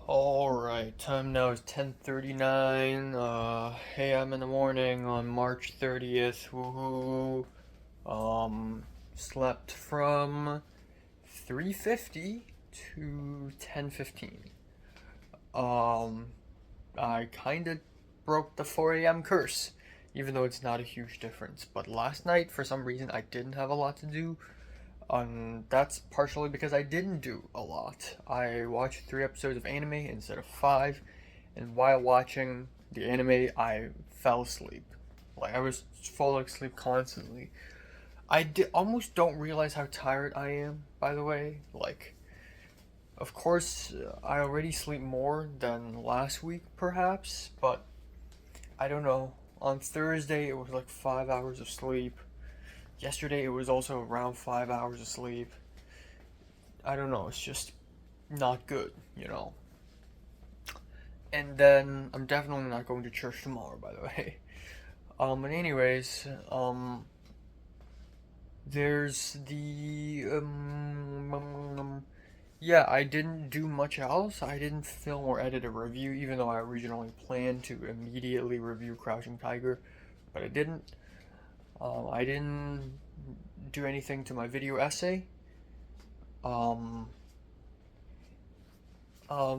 Alright, time now is 10:39 a.m. in the morning on March 30th. Woohoo. Slept from 3:50 to 10:15. Um, I kinda broke the 4 a.m. curse, even though it's not a huge difference. But last night, for some reason, I didn't have a lot to do. That's partially because I didn't do a lot. I watched 3 episodes of anime instead of five, and while watching the anime, I fell asleep. Like, I was falling asleep constantly. Almost don't realize how tired I am, by the way. Like, of course, I already sleep more than last week, perhaps, but I don't know. On Thursday, it was like 5 hours of sleep. Yesterday, it was also around 5 hours of sleep. I don't know, it's just not good. And then I'm definitely not going to church tomorrow, by the way. And anyways, there's yeah, I didn't do much else. I didn't film or edit a review, even though I originally planned to immediately review Crouching Tiger, but I didn't. I didn't do anything to my video essay. Um,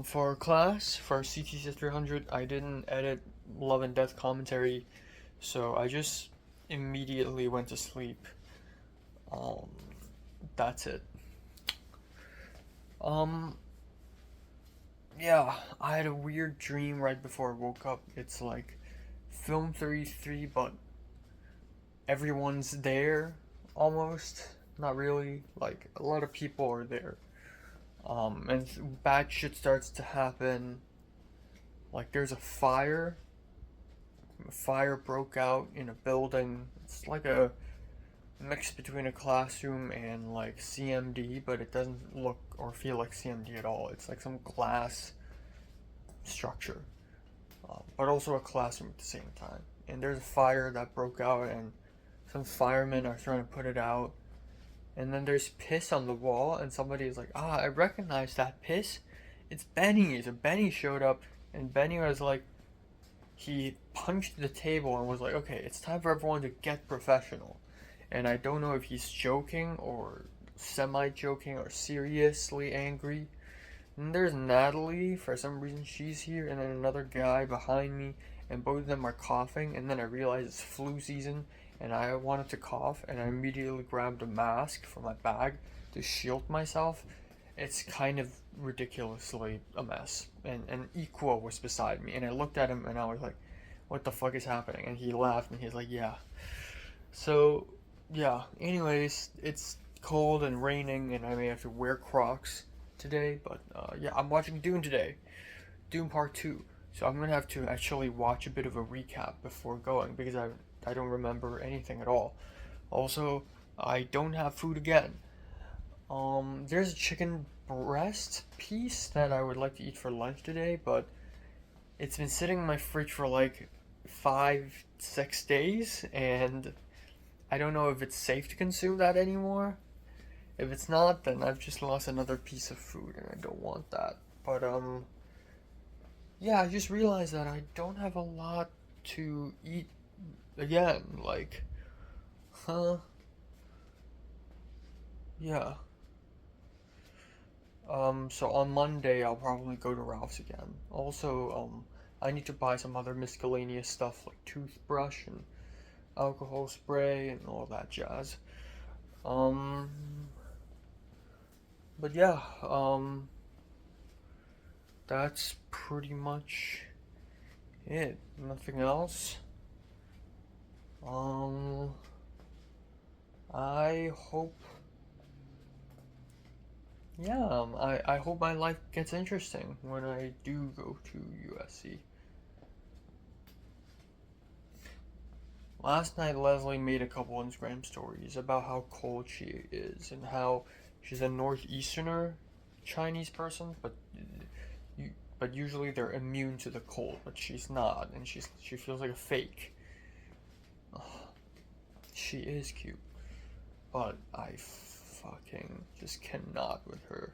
for class, for CTC 300, I didn't edit Love and Death commentary, so I just immediately went to sleep. Um, that's it. Um, yeah, I had a weird dream right before I woke up. It's like film 33, but everyone's there almost. Not really. Like, a lot of people are there. And bad shit starts to happen. Like, there's a fire. A fire broke out in a building. It's like a mix between a classroom and like CMD, but it doesn't look or feel like CMD at all. It's like some glass structure, but also a classroom at the same time. And there's a fire that broke out, and some firemen are trying to put it out. And then there's piss on the wall, and somebody is like, "Ah, I recognize that piss. It's Benny." So Benny showed up, and Benny was like, he punched the table and was like, "Okay, it's time for everyone to get professional." And I don't know if he's joking or semi joking or seriously angry. And there's Natalie, for some reason she's here, and then another guy behind me, and both of them are coughing. And then I realized it's flu season, and I wanted to cough, and I immediately grabbed a mask from my bag to shield myself. It's kind of ridiculously a mess. And Equo was beside me, and I looked at him, and I was like, "What the fuck is happening?" And he laughed, and he's like, "Yeah." So, yeah. Anyways, it's cold and raining, and I may have to wear Crocs today. But yeah, I'm watching Dune today, Dune Part Two. So I'm gonna have to actually watch a bit of a recap before going because I don't remember anything at all. Also, I don't have food again. There's a chicken breast piece that I would like to eat for lunch today, but it's been sitting in my fridge for like 5, 6 days, and I don't know if it's safe to consume that anymore. If it's not, then I've just lost another piece of food, and I don't want that. But yeah, I just realized that I don't have a lot to eat again. Like, huh? Yeah. So on Monday I'll probably go to Ralph's again. Also, I need to buy some other miscellaneous stuff like toothbrush and alcohol spray and all that jazz. Um, but yeah, that's pretty much it. Nothing else. Um, I hope, yeah, I hope my life gets interesting when I do go to USC. Last night, Leslie made a couple Instagram stories about how cold she is and how she's a northeasterner Chinese person, you, but usually they're immune to the cold, but she's not, and she feels like a fake. Ugh, she is cute, but I fucking just cannot with her.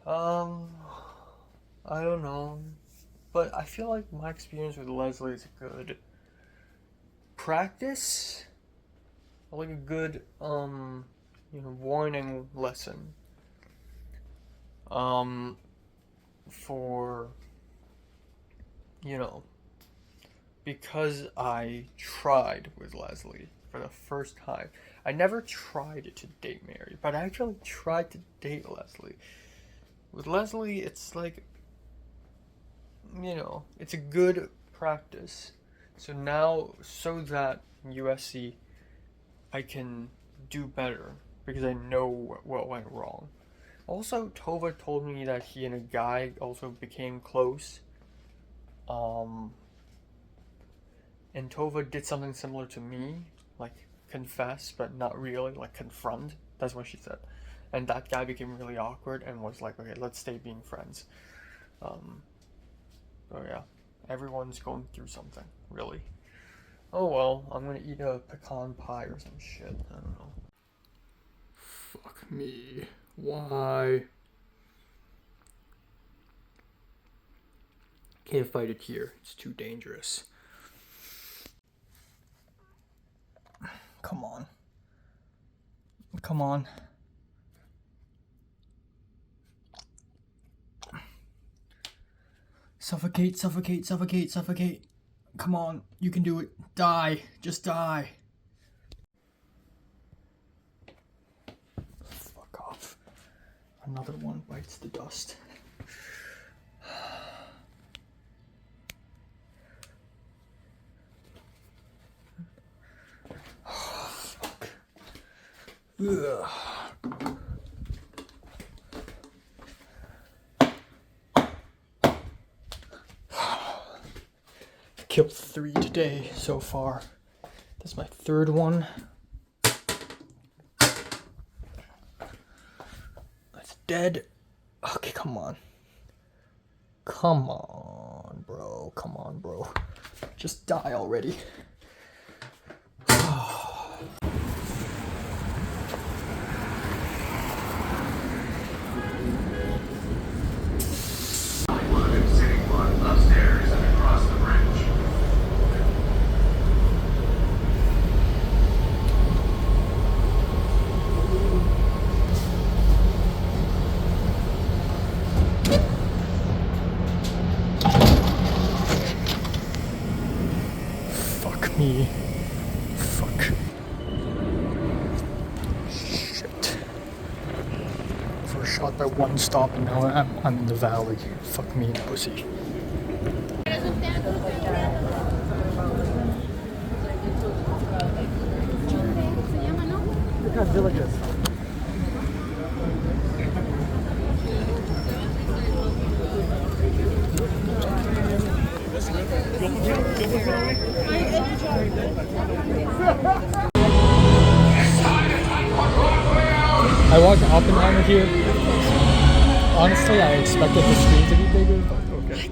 Um, I don't know, but I feel like my experience with Leslie is good. Practice, like a good warning lesson. Um, for you know, because I tried with Leslie for the first time. I never tried to date Mary, but I actually tried to date Leslie. With Leslie, it's like, it's a good practice. So now, so that USC, I can do better because I know what went wrong. Also, Tova told me that he and a guy also became close. Um, and Tova did something similar to me, like confess, but not really, like confront. That's what she said. And that guy became really awkward and was like, okay, let's stay being friends. Um, so yeah, everyone's going through something, really. Oh well, I'm gonna eat a pecan pie or some shit. I don't know. Fuck me. Why? Can't fight it here. It's too dangerous. Come on. Come on. Suffocate, suffocate, suffocate, suffocate. Come on, you can do it. Die. Just die. Fuck off. Another one bites the dust. Fuck. Ugh. Killed 3 today so far. This is my 3rd one. That's dead. Okay, come on. Come on, bro. Come on, bro. Just die already. Fuck me. Fuck. Shit. First shot by one stop and now I'm in the valley. Fuck me, pussy. Villages. I watched Oppenheimer here. Honestly, I expected the screen to be bigger, but okay.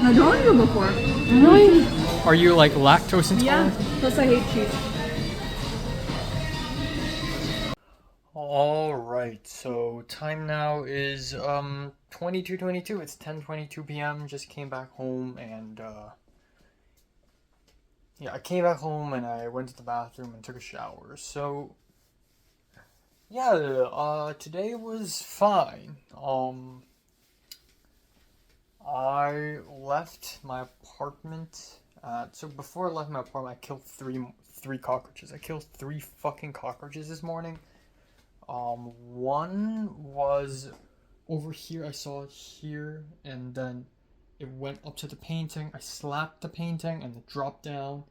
I told you before. Really? Are you like lactose intolerant? Yeah, plus I hate cheese. Alright, so time now is 22:22. It's 10:22 p.m. Just came back home and I came back home and I went to the bathroom and took a shower. So yeah, today was fine. I left my apartment. So before I left my apartment, I killed three cockroaches. I killed 3 fucking cockroaches this morning. One was over here. I saw it here, and then it went up to the painting. I slapped the painting, and it dropped down,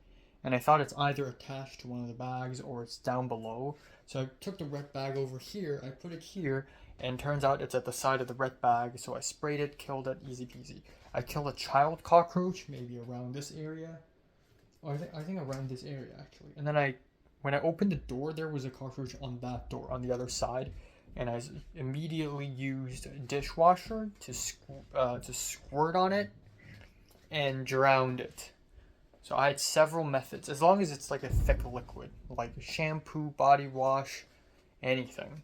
and I thought it's either attached to one of the bags or it's down below. So I took the red bag over here, I put it here, and turns out it's at the side of the red bag, so I sprayed it, killed it, easy peasy. I killed a child cockroach, maybe around this area. Oh, I think around this area, actually. And then when I opened the door, there was a cockroach on that door, on the other side. And I immediately used a dishwasher to squirt on it and drowned it. So I had several methods, as long as it's like a thick liquid, like shampoo, body wash, anything.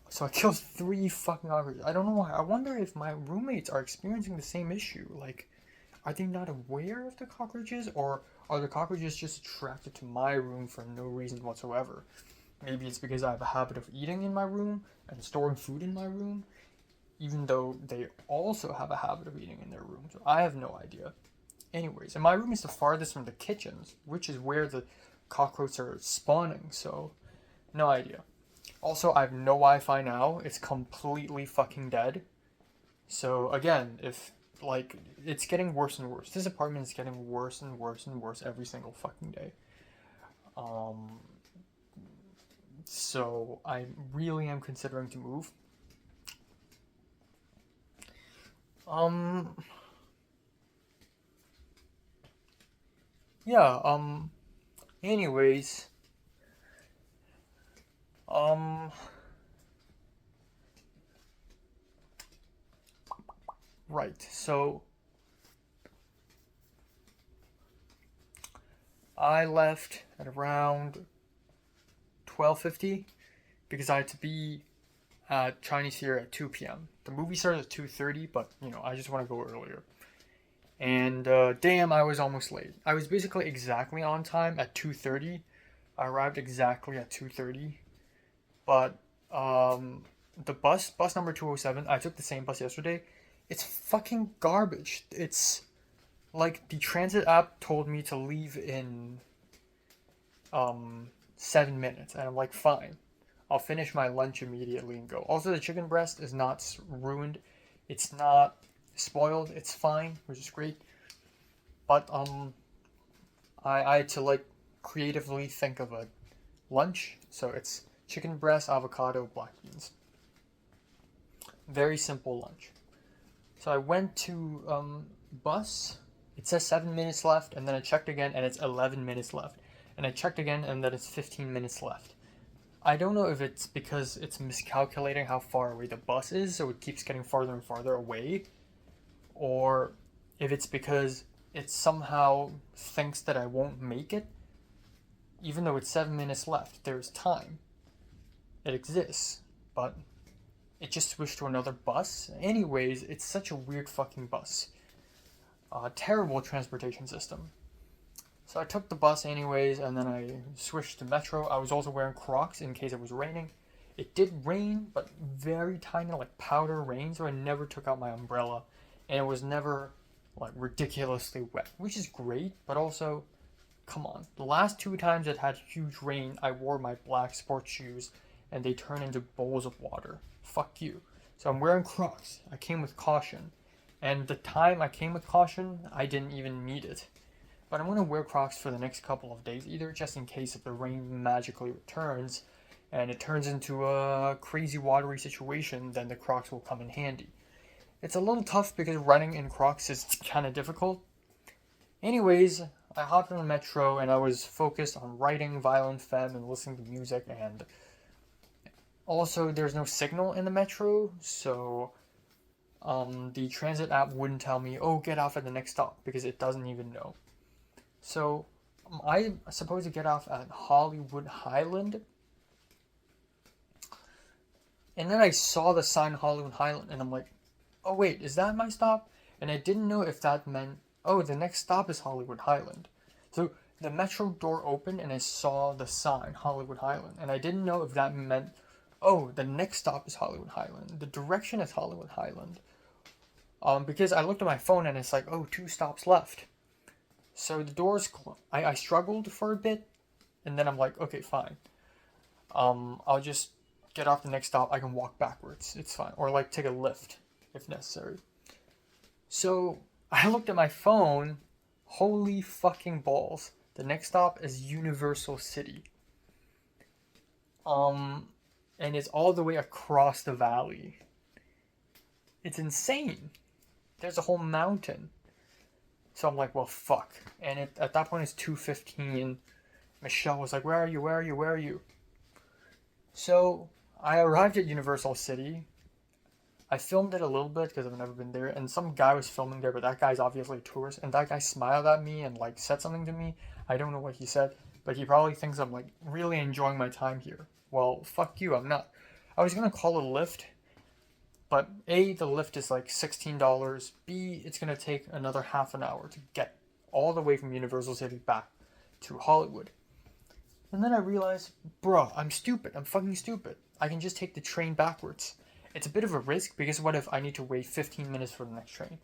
So I killed 3 fucking cockroaches. I don't know why. I wonder if my roommates are experiencing the same issue. Like, are they not aware of the cockroaches, or are the cockroaches just attracted to my room for no reason whatsoever? Maybe it's because I have a habit of eating in my room and storing food in my room, even though they also have a habit of eating in their room. So I have no idea. Anyways, and my room is the farthest from the kitchens, which is where the cockroaches are spawning, so no idea. Also, I have no Wi-Fi now. It's completely fucking dead. So again, if like it's getting worse and worse. This apartment is getting worse and worse and worse every single fucking day. So I really am considering to move. Yeah, anyways, right, so I left at around 12:50 because I had to be at Chinese Theater at 2 p.m. The movie started at 2:30, but, I just want to go earlier. And, damn, I was almost late. I was basically exactly on time at 2:30. I arrived exactly at 2:30. But, the bus number 207, I took the same bus yesterday. It's fucking garbage. It's, like, the transit app told me to leave in, 7 minutes. And I'm like, fine. I'll finish my lunch immediately and go. Also, the chicken breast is not ruined. It's not spoiled. It's fine, which is great. But I had to like creatively think of a lunch. So it's chicken breast, avocado, black beans. Very simple lunch. So I went to bus. It says 7 minutes left, and then I checked again, and it's 11 minutes left. And I checked again, and then it's 15 minutes left. I don't know if it's because it's miscalculating how far away the bus is, so it keeps getting farther and farther away, or if it's because it somehow thinks that I won't make it, even though it's 7 minutes left. There's time. It exists, but it just switched to another bus. Anyways, it's such a weird fucking bus. Terrible transportation system. So I took the bus anyways, and then I switched to Metro. I was also wearing Crocs in case it was raining. It did rain, but very tiny, like powder rain, so I never took out my umbrella. And it was never, like, ridiculously wet, which is great, but also, come on. The last 2 times it had huge rain, I wore my black sports shoes, and they turned into bowls of water. Fuck you. So I'm wearing Crocs. I came with caution. And the time I came with caution, I didn't even need it. But I'm going to wear Crocs for the next couple of days, either just in case if the rain magically returns and it turns into a crazy watery situation, then the Crocs will come in handy. It's a little tough because running in Crocs is kind of difficult. Anyways, I hopped on the Metro and I was focused on writing Violent Femme and listening to music, and also there's no signal in the Metro, so the transit app wouldn't tell me, oh, get off at the next stop, because it doesn't even know. So, I'm supposed to get off at Hollywood Highland. And then I saw the sign Hollywood Highland, and I'm like, oh wait, is that my stop? And I didn't know if that meant, oh, the next stop is Hollywood Highland. So, the Metro door opened, and I saw the sign Hollywood Highland. And I didn't know if that meant, oh, the next stop is Hollywood Highland. The direction is Hollywood Highland. Because I looked at my phone, and it's like, oh, 2 stops left. So the doors, I struggled for a bit, and then I'm like, okay, fine. I'll just get off the next stop. I can walk backwards. It's fine. Or like take a lift if necessary. So I looked at my phone. Holy fucking balls. The next stop is Universal City. And it's all the way across the valley. It's insane. There's a whole mountain. So I'm like, well, fuck. And at that point, it's 2:15. Michelle was like, where are you? Where are you? Where are you? So I arrived at Universal City. I filmed it a little bit because I've never been there. And some guy was filming there, but that guy's obviously a tourist. And that guy smiled at me and like said something to me. I don't know what he said, but he probably thinks I'm like really enjoying my time here. Well, fuck you, I'm not. I was gonna call it a Lyft, but A, the Lyft is like $16. B, it's gonna take another half an hour to get all the way from Universal City back to Hollywood. And then I realized, bro, I'm stupid. I'm fucking stupid. I can just take the train backwards. It's a bit of a risk because what if I need to wait 15 minutes for the next train?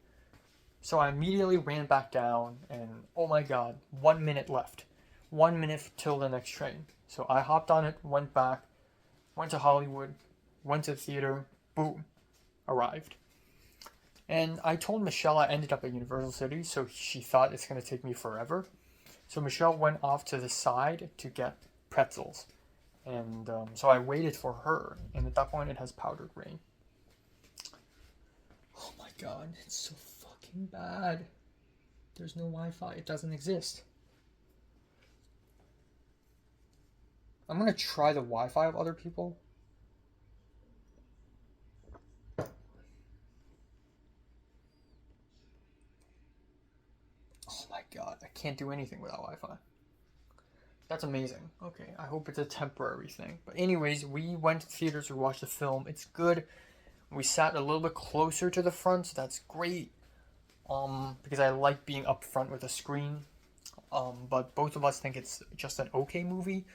So I immediately ran back down and oh my god, 1 minute left. 1 minute till the next train. So I hopped on it, went back, went to Hollywood, went to the theater, boom, arrived. And I told Michelle I ended up at Universal City, so she thought it's going to take me forever. So Michelle went off to the side to get pretzels. And so I waited for her, and at that point it has powdered rain. Oh my god, it's so fucking bad. There's no Wi-Fi, it doesn't exist. I'm gonna try the Wi-Fi of other people. Oh my god, I can't do anything without Wi-Fi. That's amazing. Okay, I hope it's a temporary thing. But anyways, we went to theaters to watch the film. It's good. We sat a little bit closer to the front, so that's great. Because I like being up front with a screen. But both of us think it's just an okay movie.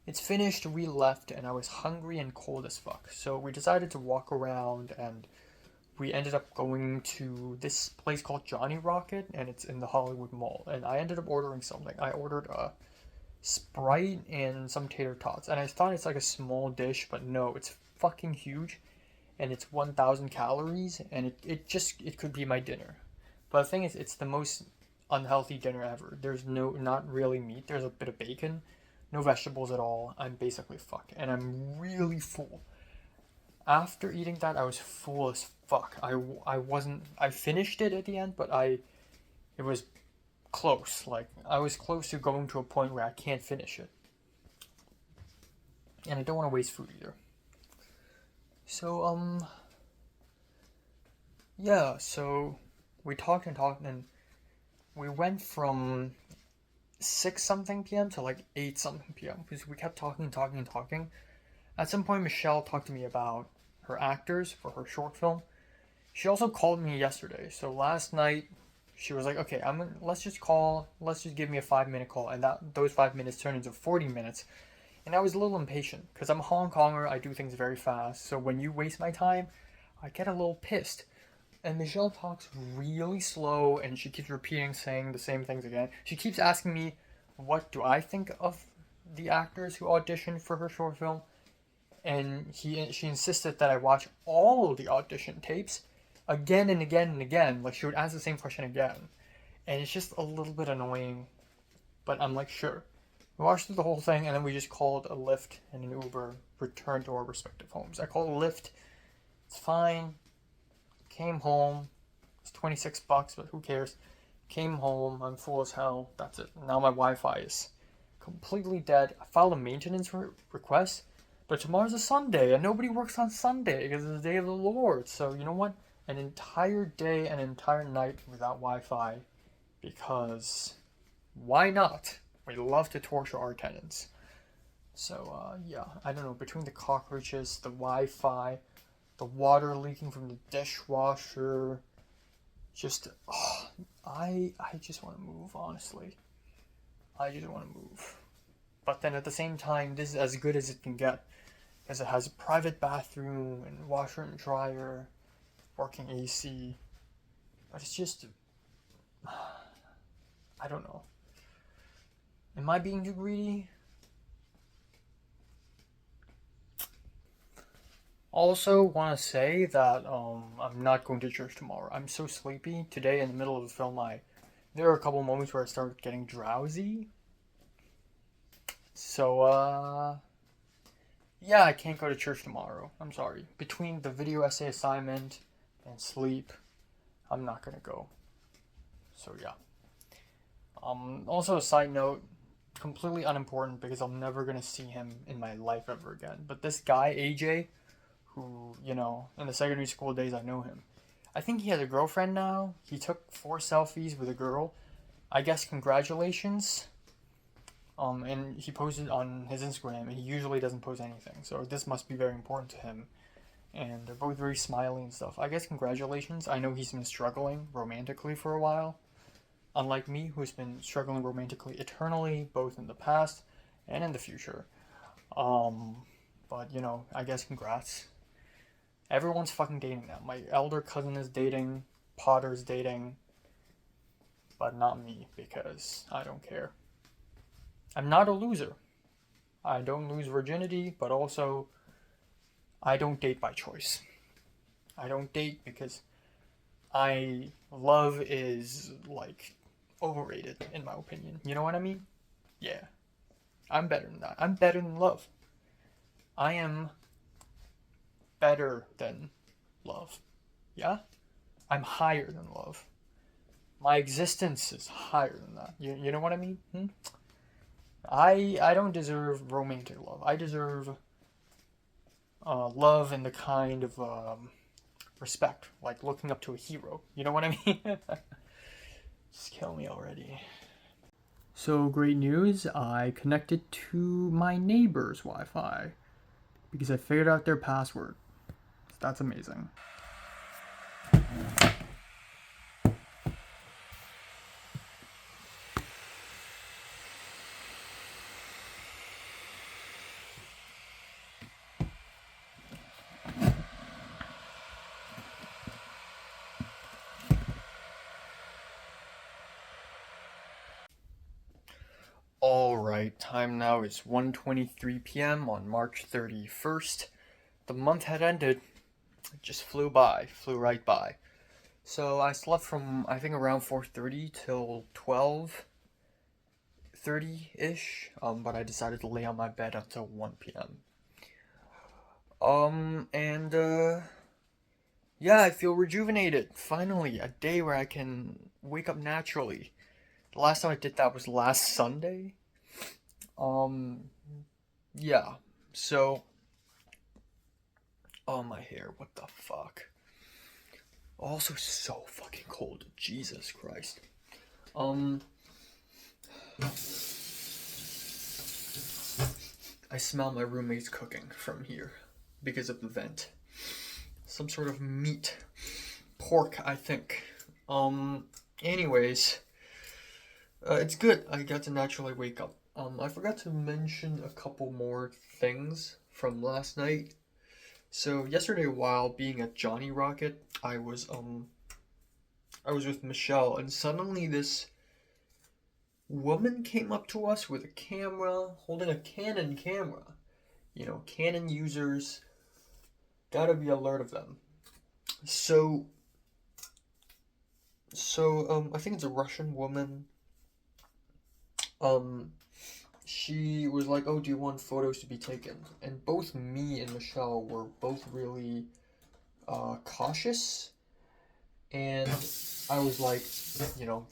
It's finished, we left, and I was hungry and cold as fuck. So we decided to walk around, and we ended up going to this place called Johnny Rocket, and it's in the Hollywood Mall. And I ended up ordering something. I ordered a Sprite and some tater tots, and I thought it's like a small dish, but no, it's fucking huge, and it's 1,000 calories, and it could be my dinner. But the thing is, it's the most unhealthy dinner ever. There's not really meat. There's a bit of bacon, no vegetables at all. I'm basically fucked, and I'm really full. After eating that, I was full as fuck. I finished it at the end, but it was close. Like, I was close to going to a point where I can't finish it. And I don't want to waste food either. So, yeah, so we talked and talked, and we went from 6 something p.m. to like 8 something p.m. because we kept talking and talking and talking. At some point, Michelle talked to me about her actors for her short film. She also called me yesterday. So last night, she was like, okay, let's just give me a 5-minute call. And those 5 minutes turned into 40 minutes. And I was a little impatient because I'm a Hong Konger. I do things very fast. So when you waste my time, I get a little pissed. And Michelle talks really slow and she keeps saying the same things again. She keeps asking me, what do I think of the actors who auditioned for her short film? And she insisted that I watch all of the audition tapes again and again and again. Like, she would ask the same question again. And it's just a little bit annoying. But I'm like, sure. We watched through the whole thing, and then we just called a Lyft and an Uber, returned to our respective homes. I called a Lyft. It's fine. Came home. It's $26, but who cares? Came home. I'm full as hell. That's it. Now my Wi-Fi is completely dead. I filed a maintenance request. But tomorrow's a Sunday, and nobody works on Sunday because it's the day of the Lord. So, you know what? An entire day, an entire night without Wi-Fi. Because why not? We love to torture our tenants. So, yeah, I don't know. Between the cockroaches, the Wi-Fi, the water leaking from the dishwasher, I just want to move, honestly. I just want to move. But then at the same time, this is as good as it can get. Because it has a private bathroom and washer and dryer, working AC. But it's just, I don't know. Am I being too greedy? Also, want to say that I'm not going to church tomorrow. I'm so sleepy. Today, in the middle of the film, there are a couple moments where I started getting drowsy. So, yeah, I can't go to church tomorrow. I'm sorry. Between the video essay assignment and sleep, I'm not gonna go. So, yeah. Also, a side note, completely unimportant because I'm never gonna see him in my life ever again. But this guy, AJ, who, in the secondary school days, I know him. I think he has a girlfriend now. He took 4 selfies with a girl. I guess congratulations. And he posted on his Instagram, and he usually doesn't post anything, so this must be very important to him. And they're both very smiley and stuff. I guess congratulations. I know he's been struggling romantically for a while, unlike me, who's been struggling romantically eternally, both in the past and in the future. But I guess congrats. Everyone's fucking dating now. My elder cousin is dating, Potter's dating, but not me because I don't care. I'm not a loser. I don't lose virginity, but also I don't date by choice. I don't date because love is like overrated in my opinion. You know what I mean? Yeah. I'm better than that. I'm better than love. I am better than love. Yeah? I'm higher than love. My existence is higher than that. You know what I mean? I don't deserve romantic love. I deserve love in the kind of respect, like looking up to a hero. You know what I mean? Just kill me already. So great news, I connected to my neighbor's Wi-Fi because I figured out their password. That's amazing. Alright, time now is 1:23 p.m. on March 31st. The month had ended. It just flew right by. So I slept from, I think, around 4:30 till 12:30-ish, but I decided to lay on my bed until 1 p.m. Yeah, I feel rejuvenated. Finally, a day where I can wake up naturally. The last time I did that was last Sunday. Yeah. So, oh, my hair, what the fuck? Also so fucking cold. Jesus Christ. I smell my roommate's cooking from here because of the vent. Some sort of meat. Pork, I think. Anyways, it's good. I got to naturally wake up. I forgot to mention a couple more things from last night. So yesterday, while being at Johnny Rocket, I was with Michelle, and suddenly this woman came up to us with a camera, holding a Canon camera. Canon users, gotta be alert of them. So, I think it's a Russian woman. She was like, "Oh, do you want photos to be taken?" And both me and Michelle were both really cautious. And I was like,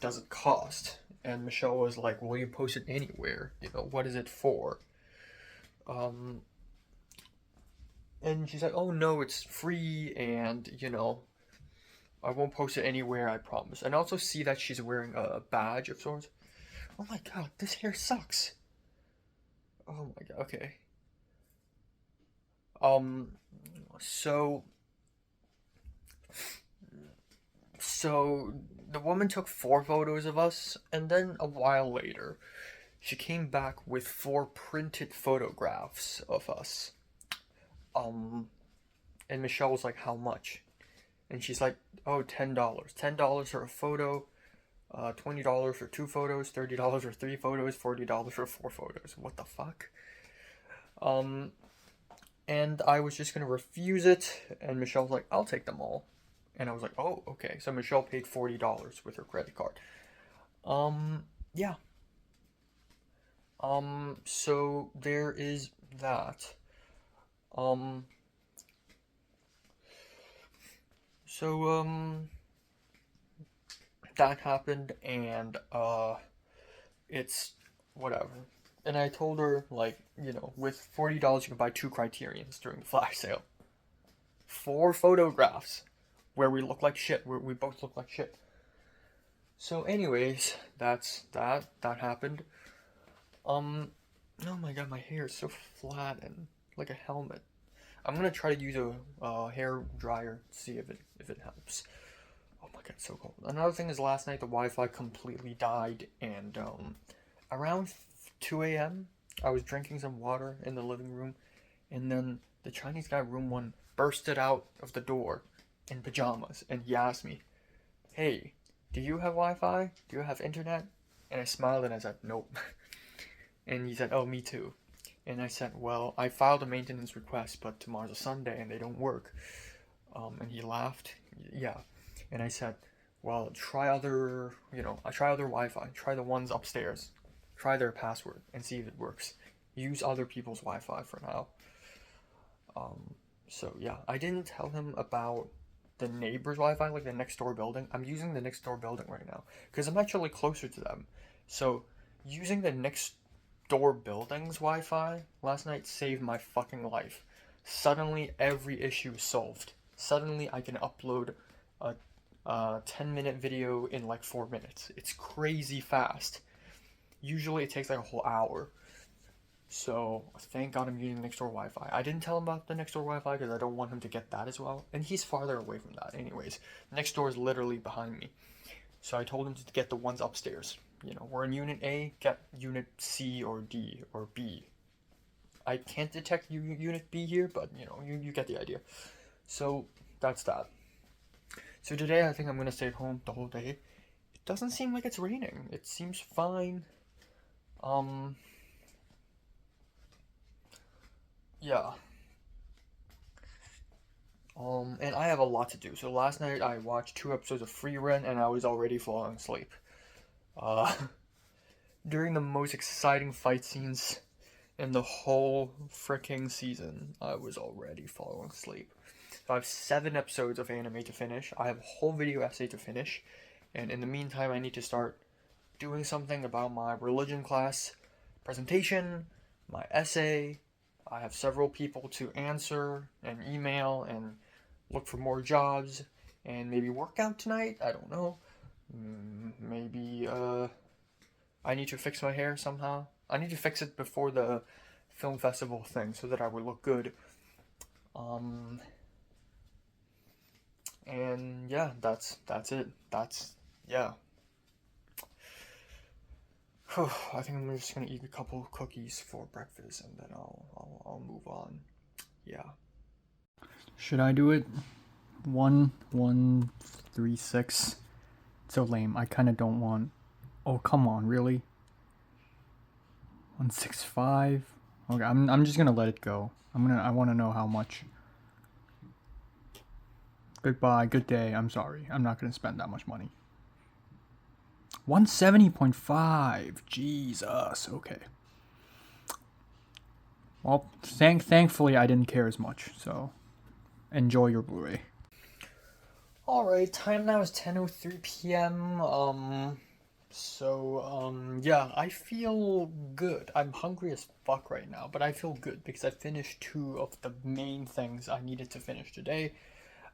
does it cost? And Michelle was like, "Will you post it anywhere? What is it for?" And she's like, "Oh no, it's free, and I won't post it anywhere, I promise." And I also see that she's wearing a badge of sorts. Oh my god, this hair sucks. Oh my god, okay. So the woman took 4 photos of us, and then a while later, she came back with 4 printed photographs of us. And Michelle was like, "How much?" And she's like, "Oh, $10. $10 for a photo, $20 for 2 photos, $30 for 3 photos, $40 for 4 photos. What the fuck?" And I was just gonna refuse it, and Michelle was like, "I'll take them all." And I was like, "Oh, okay." So Michelle paid $40 with her credit card. Yeah. So there is that. Um, so, that happened, and, it's whatever. And I told her, like, with $40 you can buy two Criterions during the flash sale. 4 photographs where we look like shit, where we both look like shit. So anyways, that's that. That happened. Oh my god, my hair is so flat and like a helmet. I'm gonna try to use a hair dryer to see if it helps. Oh my god, it's so cold. Another thing is last night the Wi-Fi completely died, and around 2 a.m. I was drinking some water in the living room, and then the Chinese guy room one bursted out of the door in pajamas, and he asked me, "Hey, do you have Wi-Fi? Do you have internet?" And I smiled and I said, "Nope." And he said, "Oh, me too." And I said, "Well, I filed a maintenance request, but tomorrow's a Sunday and they don't work." And he laughed. Yeah. And I said, "Well, I try other Wi-Fi. Try the ones upstairs. Try their password and see if it works. Use other people's Wi-Fi for now." So yeah, I didn't tell him about the neighbor's Wi-Fi, like the next door building. I'm using the next door building right now because I'm actually closer to them. So using the next door building's Wi-Fi last night saved my fucking life. Suddenly every issue is solved. Suddenly I can upload a 10-minute video in like 4 minutes. It's crazy fast. Usually it takes like a whole hour. So thank God I'm using Nextdoor Wi-Fi. I didn't tell him about the Nextdoor Wi-Fi because I don't want him to get that as well. And he's farther away from that anyways. Nextdoor is literally behind me. So I told him to get the ones upstairs. We're in Unit A, get Unit C or D or B. I can't detect Unit B here, but you get the idea. So that's that. So today I think I'm gonna stay at home the whole day. It doesn't seem like it's raining. It seems fine. Yeah. And I have a lot to do. So last night I watched 2 episodes of Frieren and I was already falling asleep. Uh, during the most exciting fight scenes in the whole freaking season, I was already falling asleep. So I have 7 episodes of anime to finish. I have a whole video essay to finish. And in the meantime, I need to start doing something about my religion class presentation, my essay. I have several people to answer and email and look for more jobs and maybe work out tonight. I don't know. Maybe I need to fix my hair somehow. I need to fix it before the film festival thing so that I would look good. And yeah, that's it. Yeah. I think I'm just gonna eat a couple of cookies for breakfast and then I'll move on. Yeah. Should I do it? 1-1-3-6. So lame. I kind of don't want. Oh, come on, really? 1-6-5. Okay, I'm just gonna let it go. I want to know how much. Goodbye. Good day. I'm sorry. I'm not gonna spend that much money. 170.5. Jesus. Okay. Well, thankfully I didn't care as much. So enjoy your Blu-ray. Alright, time now is 10:03 p.m. Yeah, I feel good. I'm hungry as fuck right now, but I feel good because I finished 2 of the main things I needed to finish today.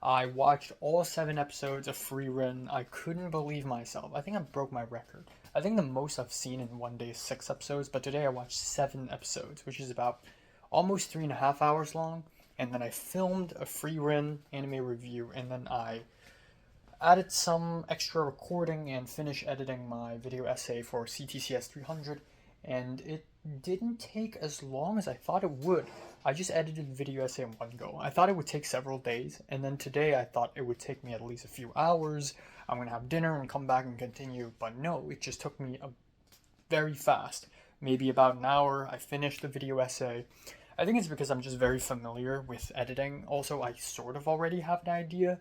I watched all 7 episodes of Frieren. I couldn't believe myself. I think I broke my record. I think the most I've seen in one day is 6 episodes, but today I watched 7 episodes, which is about almost 3.5 hours long. And then I filmed a Frieren anime review, and then I added some extra recording and finished editing my video essay for CTCS 300, and it didn't take as long as I thought it would. I just edited the video essay in one go. I thought it would take several days, and then today I thought it would take me at least a few hours. I'm gonna have dinner and come back and continue, but no, it just took me very fast. Maybe about an hour, I finished the video essay. I think it's because I'm just very familiar with editing. Also, I sort of already have an idea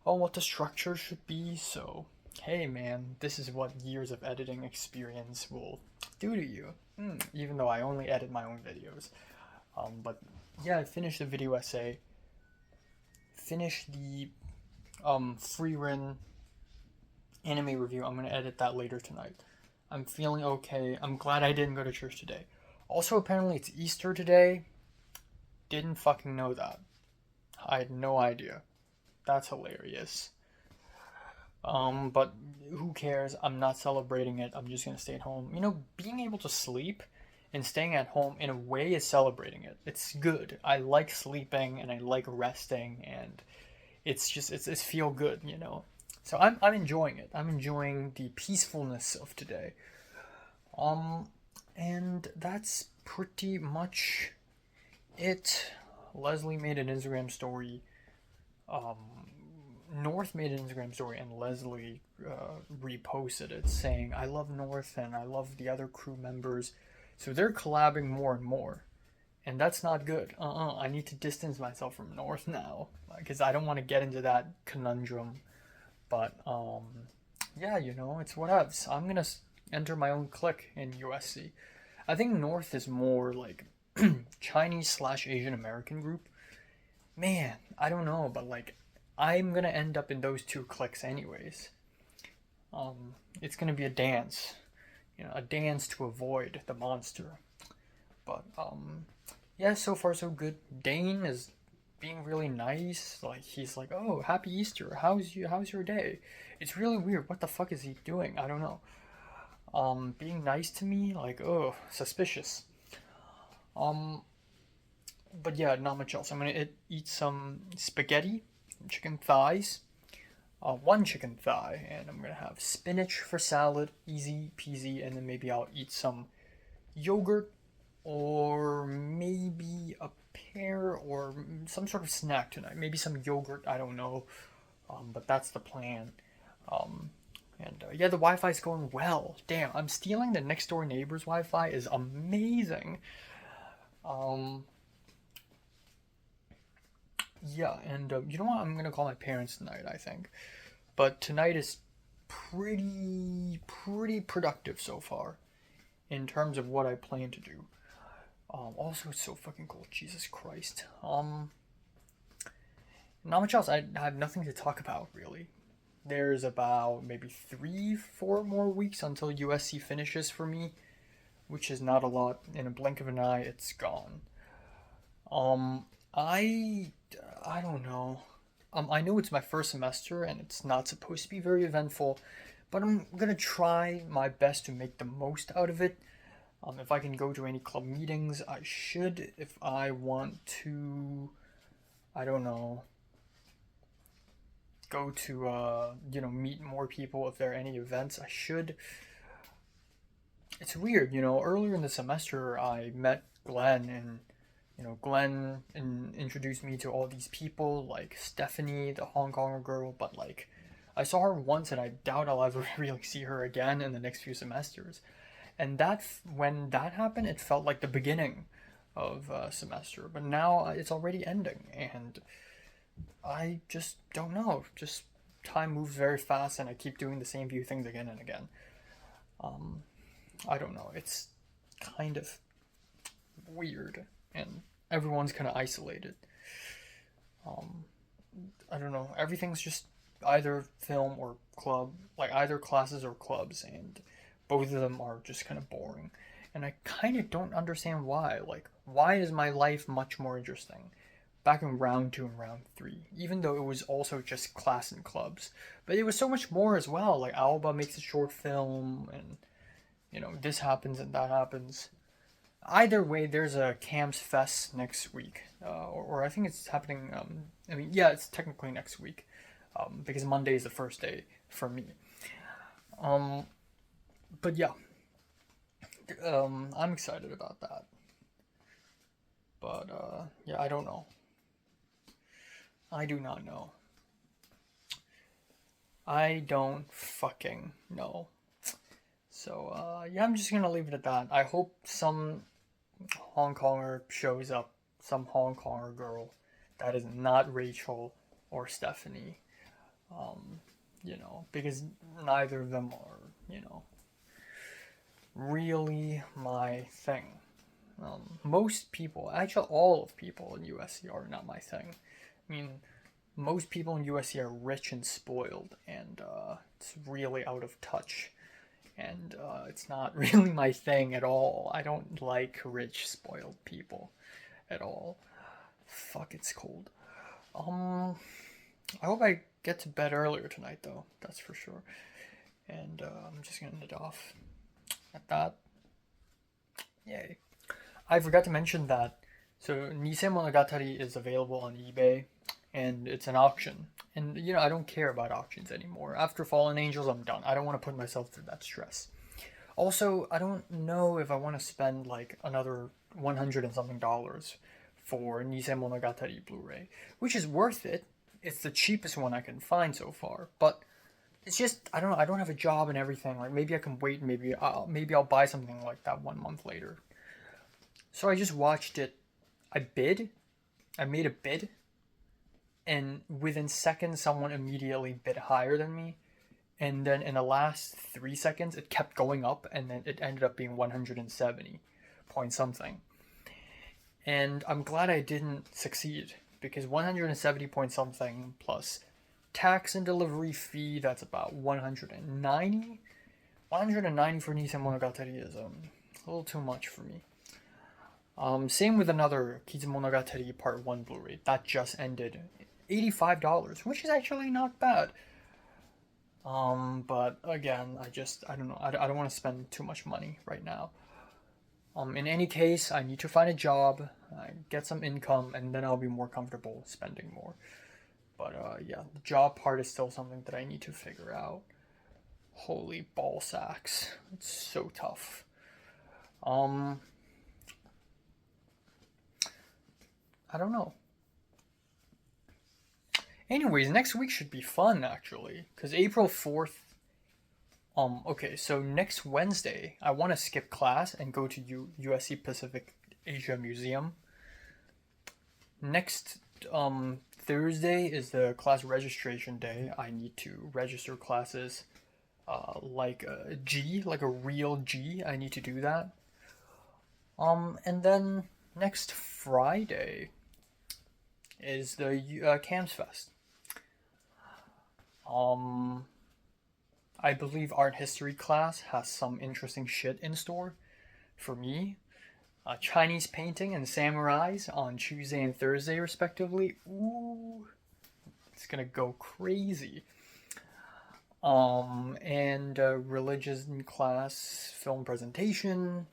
on what the structure should be, so hey man, this is what years of editing experience will do to you. even though I only edit my own videos. But yeah, I finished the video essay. Finished the Frieren anime review. I'm gonna edit that later tonight. I'm feeling okay. I'm glad I didn't go to church today. Also, apparently it's Easter today. Didn't fucking know that. I had no idea. That's hilarious. But who cares? I'm not celebrating it. I'm just gonna stay at home. You know, being able to sleep and staying at home in a way is celebrating it. It's good. I like sleeping and I like resting, and it's feel good, you know. So I'm enjoying it. I'm enjoying the peacefulness of today. And that's pretty much it. Leslie made an Instagram story. North made an Instagram story, and Leslie reposted it saying, "I love North and I love the other crew members." So they're collabing more and more, and that's not good. I need to distance myself from North now because I don't want to get into that conundrum. But yeah, you know, it's whatevs. I'm gonna enter my own clique in USC. I think North is more like Chinese/Asian American group. Man, I don't know, but like I'm gonna end up in those two cliques anyways. It's gonna be a dance, you know, a dance to avoid the monster. But yeah, so far so good. Dane is being really nice. Like he's like, "Oh, happy Easter. How's your day?" It's really weird. What the fuck is he doing? I don't know. Being nice to me, like, oh, suspicious. Um, but yeah, not much else. I'm gonna eat some spaghetti, chicken thighs, one chicken thigh, and I'm gonna have spinach for salad, easy peasy, and then maybe I'll eat some yogurt or maybe a pear or some sort of snack tonight. Maybe some yogurt. I don't know, but that's the plan. Um, and yeah, the Wi-Fi is going well. Damn, I'm stealing the next door neighbor's Wi-Fi. Is amazing. Um, yeah, and you know what? I'm gonna call my parents tonight, I think. But tonight is pretty productive so far in terms of what I plan to do. Also, it's so fucking cold. Jesus Christ. Not much else. I have nothing to talk about really. There's about maybe 3, 4 more weeks until USC finishes for me, which is not a lot. In a blink of an eye, it's gone. Um, I I don't know. I know it's my first semester and it's not supposed to be very eventful, but I'm gonna try my best to make the most out of it. If I can go to any club meetings, I should. If I want to, I don't know, go to you know, meet more people if there are any events, I should. It's weird, you know. Earlier in the semester, I met Glenn, and you know, Glenn introduced me to all these people like Stephanie, the Hong Konger girl. But like, I saw her once, and I doubt I'll ever really see her again in the next few semesters. And when that happened, it felt like the beginning of a semester. But now it's already ending, and I just don't know. Just time moves very fast, and I keep doing the same few things again and again. Um, I don't know. It's kind of weird, and everyone's kind of isolated. Um, I don't know. Everything's just either film or club, like either classes or clubs, and both of them are just kind of boring. And I kind of don't understand why. Like, why is my life much more interesting back in round two and round three, even though it was also just class and clubs? But it was so much more as well. Like, Alba makes a short film, and you know, this happens and that happens. Either way, there's a Camps Fest next week, or I think it's happening. I mean, yeah, it's technically next week, because Monday is the first day for me. Um, but yeah, I'm excited about that. But yeah, I don't know. I do not know. I don't fucking know. So yeah, I'm just gonna leave it at that. I hope some Hong Konger shows up, some Hong Konger girl that is not Rachel or Stephanie. You know, because neither of them are, you know, really my thing. Most people, actually all of people in USC are not my thing. I mean, most people in USC are rich and spoiled, and it's really out of touch. And it's not really my thing at all. I don't like rich, spoiled people at all. Fuck, it's cold. I hope I get to bed earlier tonight, though. That's for sure. And I'm just gonna end it off at that. Yay. I forgot to mention that. So Nisei Monogatari is available on eBay, and it's an auction. And you know, I don't care about auctions anymore. After Fallen Angels, I'm done. I don't want to put myself through that stress. Also, I don't know if I want to spend like another 100 and something dollars for Nisei Monogatari Blu-ray, which is worth it. It's the cheapest one I can find so far, but it's just I don't know. I don't have a job and everything. Like maybe I can wait. Maybe I'll buy something like that 1 month later. So I just watched it. I made a bid, and within seconds, someone immediately bid higher than me. And then in the last 3 seconds, it kept going up, and then it ended up being 170 point something. And I'm glad I didn't succeed, because 170 point something plus tax and delivery fee, that's about 190. 190 for Nisei Monogatari is a little too much for me. Same with another Kizumonogatari Part 1 Blu-ray that just ended. $85, which is actually not bad. But again, I don't know. I don't want to spend too much money right now. In any case, I need to find a job, get some income, and then I'll be more comfortable spending more. But yeah, the job part is still something that I need to figure out. Holy ball sacks. It's so tough. I don't know. Anyways, next week should be fun, actually. Because April 4th... okay, so next Wednesday, I want to skip class and go to USC Pacific Asia Museum. Next Thursday is the class registration day. I need to register classes like a G, like a real G. I need to do that. And then next Friday is the Camps Fest. I believe art history class has some interesting shit in store for me. Chinese painting and samurais on Tuesday and Thursday, respectively. Ooh, it's gonna go crazy. And religion class, film presentation.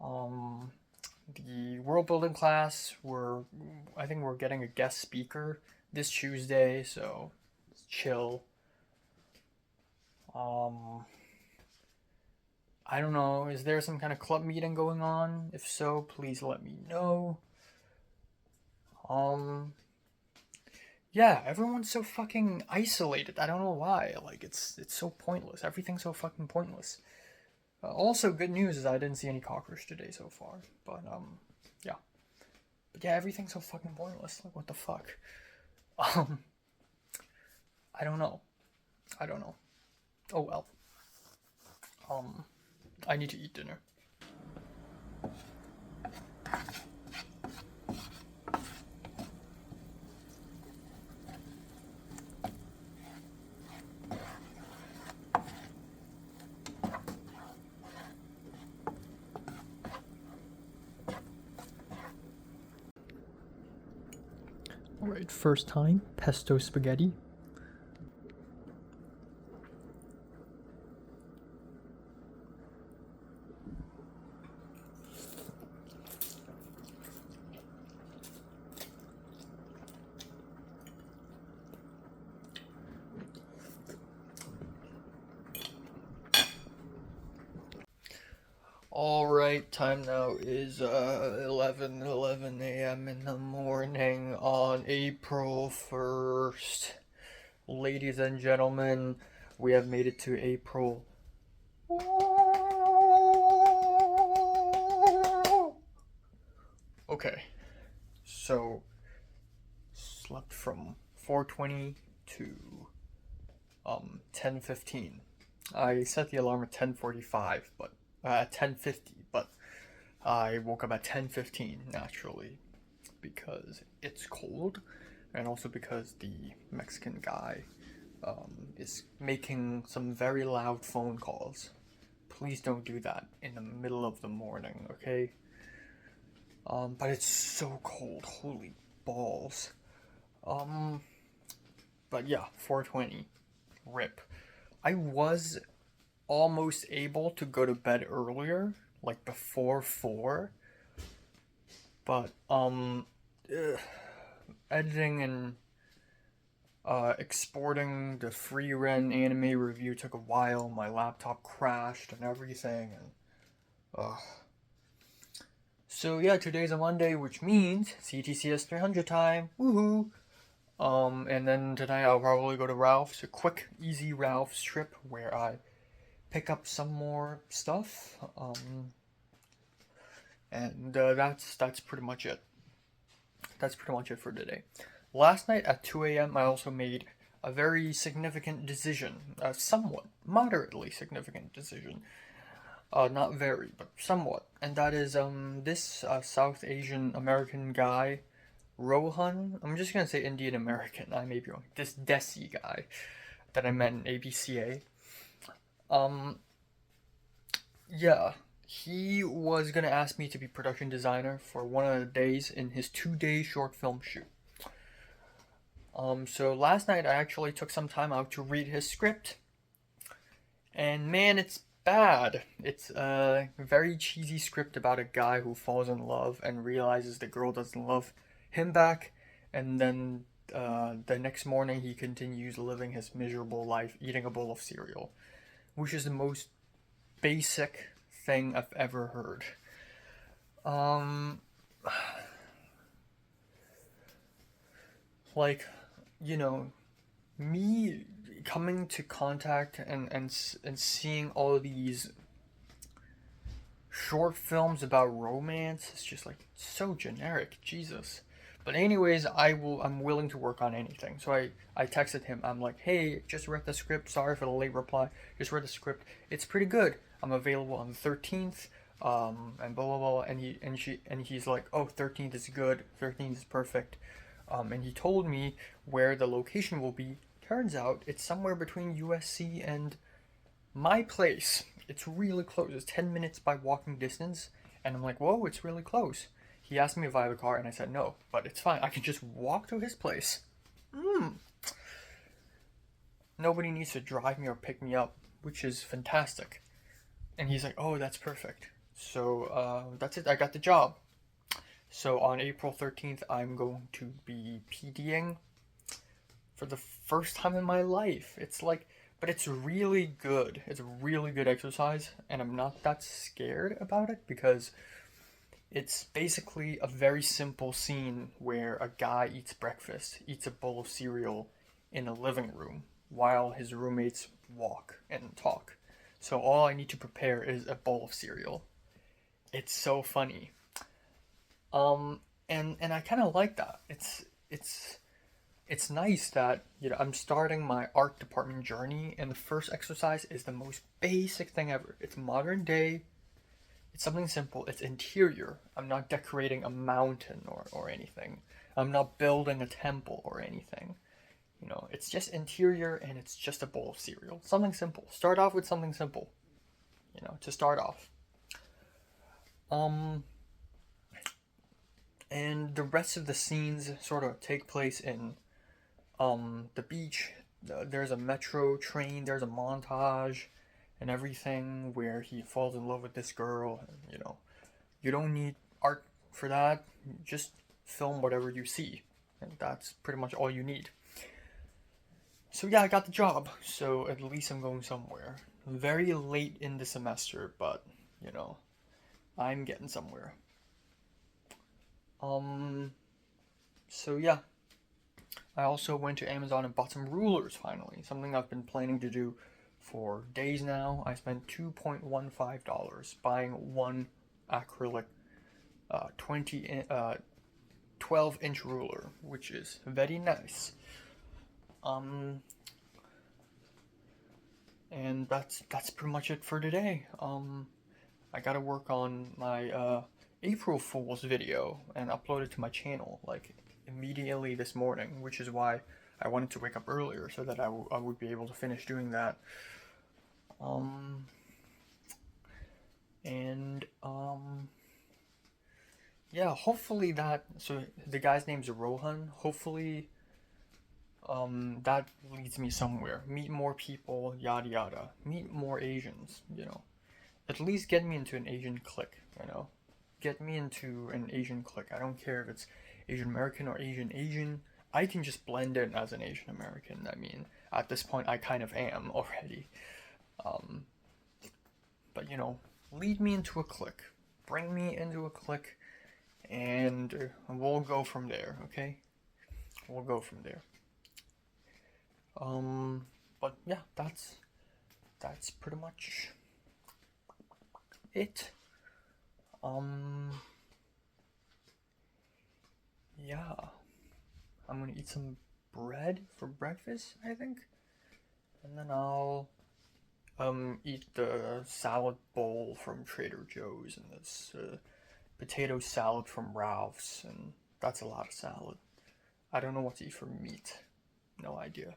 The world building class, I think we're getting a guest speaker this Tuesday, so it's chill. I don't know, is there some kind of club meeting going on? If so, please let me know. Yeah, everyone's so fucking isolated. I don't know why. Like, it's so pointless. Everything's so fucking pointless. Also, good news is I didn't see any cockroach today so far. But, yeah. But yeah, everything's so fucking pointless. Like, what the fuck? I don't know. Oh well. I need to eat dinner. Alright, first time, pesto spaghetti. Alright, time now is 11 a.m. in the morning on April 1st. Ladies and gentlemen, we have made it to April. Okay, so slept from 4:20 to 10:15. I set the alarm at 10:45, but at 10:50, but I woke up at 10:15 naturally because it's cold, and also because the Mexican guy is making some very loud phone calls. Please don't do that in the middle of the morning, okay? But it's so cold. Holy balls. Um, but yeah, 4:20. Rip. I was almost able to go to bed earlier, like before 4, but editing and exporting the free rent anime review took a while. My laptop crashed and everything, and so yeah, today's a Monday, which means CTCS 300 time. Woohoo! And then tonight I'll probably go to Ralph's, a quick, easy Ralph's trip where I pick up some more stuff. And that's pretty much it. That's pretty much it for today. Last night at 2 a.m. I also made a very significant decision, a somewhat moderately significant decision. Not very, but somewhat, and that is this South Asian American guy, Rohan. I'm just gonna say Indian American. I may be wrong. This Desi guy that I met in ABCA. Um, yeah, he was gonna ask me to be production designer for one of the days in his 2-day short film shoot. So last night I actually took some time out to read his script, and man, it's bad. It's a very cheesy script about a guy who falls in love and realizes the girl doesn't love him back, and then the next morning he continues living his miserable life eating a bowl of cereal, which is the most basic thing I've ever heard. Um, like, you know, me coming to contact and seeing all of these short films about romance is just like so generic, Jesus. But anyways, I'm willing to work on anything. So I texted him. I'm like, "Hey, just read the script. Sorry for the late reply. Just read the script. It's pretty good. I'm available on the 13th." And blah blah blah, and he's like, "Oh, 13th is good. 13th is perfect." And he told me where the location will be. Turns out it's somewhere between USC and my place. It's really close. It's 10 minutes by walking distance. And I'm like, whoa, it's really close. He asked me if I have a car, and I said no, but it's fine. I can just walk to his place. Nobody needs to drive me or pick me up, which is fantastic. And he's like, oh, that's perfect. So that's it. I got the job. So on April 13th, I'm going to be PDing for the first time in my life. It's like, but it's really good. It's a really good exercise, and I'm not that scared about it because it's basically a very simple scene where a guy eats breakfast, eats a bowl of cereal in a living room while his roommates walk and talk. So all I need to prepare is a bowl of cereal. It's so funny. And I kind of like that. It's nice that, you know, I'm starting my art department journey, and the first exercise is the most basic thing ever. It's modern day. It's something simple. It's interior. I'm not decorating a mountain or anything. I'm not building a temple or anything. You know, it's just interior, and it's just a bowl of cereal. Something simple. Start off with something simple. You know, to start off. And the rest of the scenes sort of take place in the beach. There's a metro train. There's a montage and everything where he falls in love with this girl. And, you know, you don't need art for that. Just film whatever you see, and that's pretty much all you need. So yeah, I got the job. So at least I'm going somewhere. Very late in the semester, but you know, I'm getting somewhere. Um. So yeah, I also went to Amazon and bought some rulers finally. Something I've been planning to do for days now. I spent $2.15 buying one acrylic 12-inch ruler, which is very nice. Um And that's pretty much it for today. I gotta work on my April Fool's video and upload it to my channel like immediately this morning, which is why I wanted to wake up earlier so that I would be able to finish doing that. Yeah, hopefully that, so the guy's name's Rohan. Hopefully that leads me somewhere. Meet more people, yada yada. Meet more Asians, you know. At least get me into an Asian clique, you know. Get me into an Asian clique. I don't care if it's Asian American or Asian. I can just blend in as an Asian American. I mean, at this point, I kind of am already. But you know, lead me into a clique. Bring me into a clique, and we'll go from there. Okay, we'll go from there. But yeah, that's pretty much it. Yeah, I'm gonna eat some bread for breakfast, I think, and then I'll eat the salad bowl from Trader Joe's and this potato salad from Ralph's, and that's a lot of salad. I don't know what to eat for meat. No idea.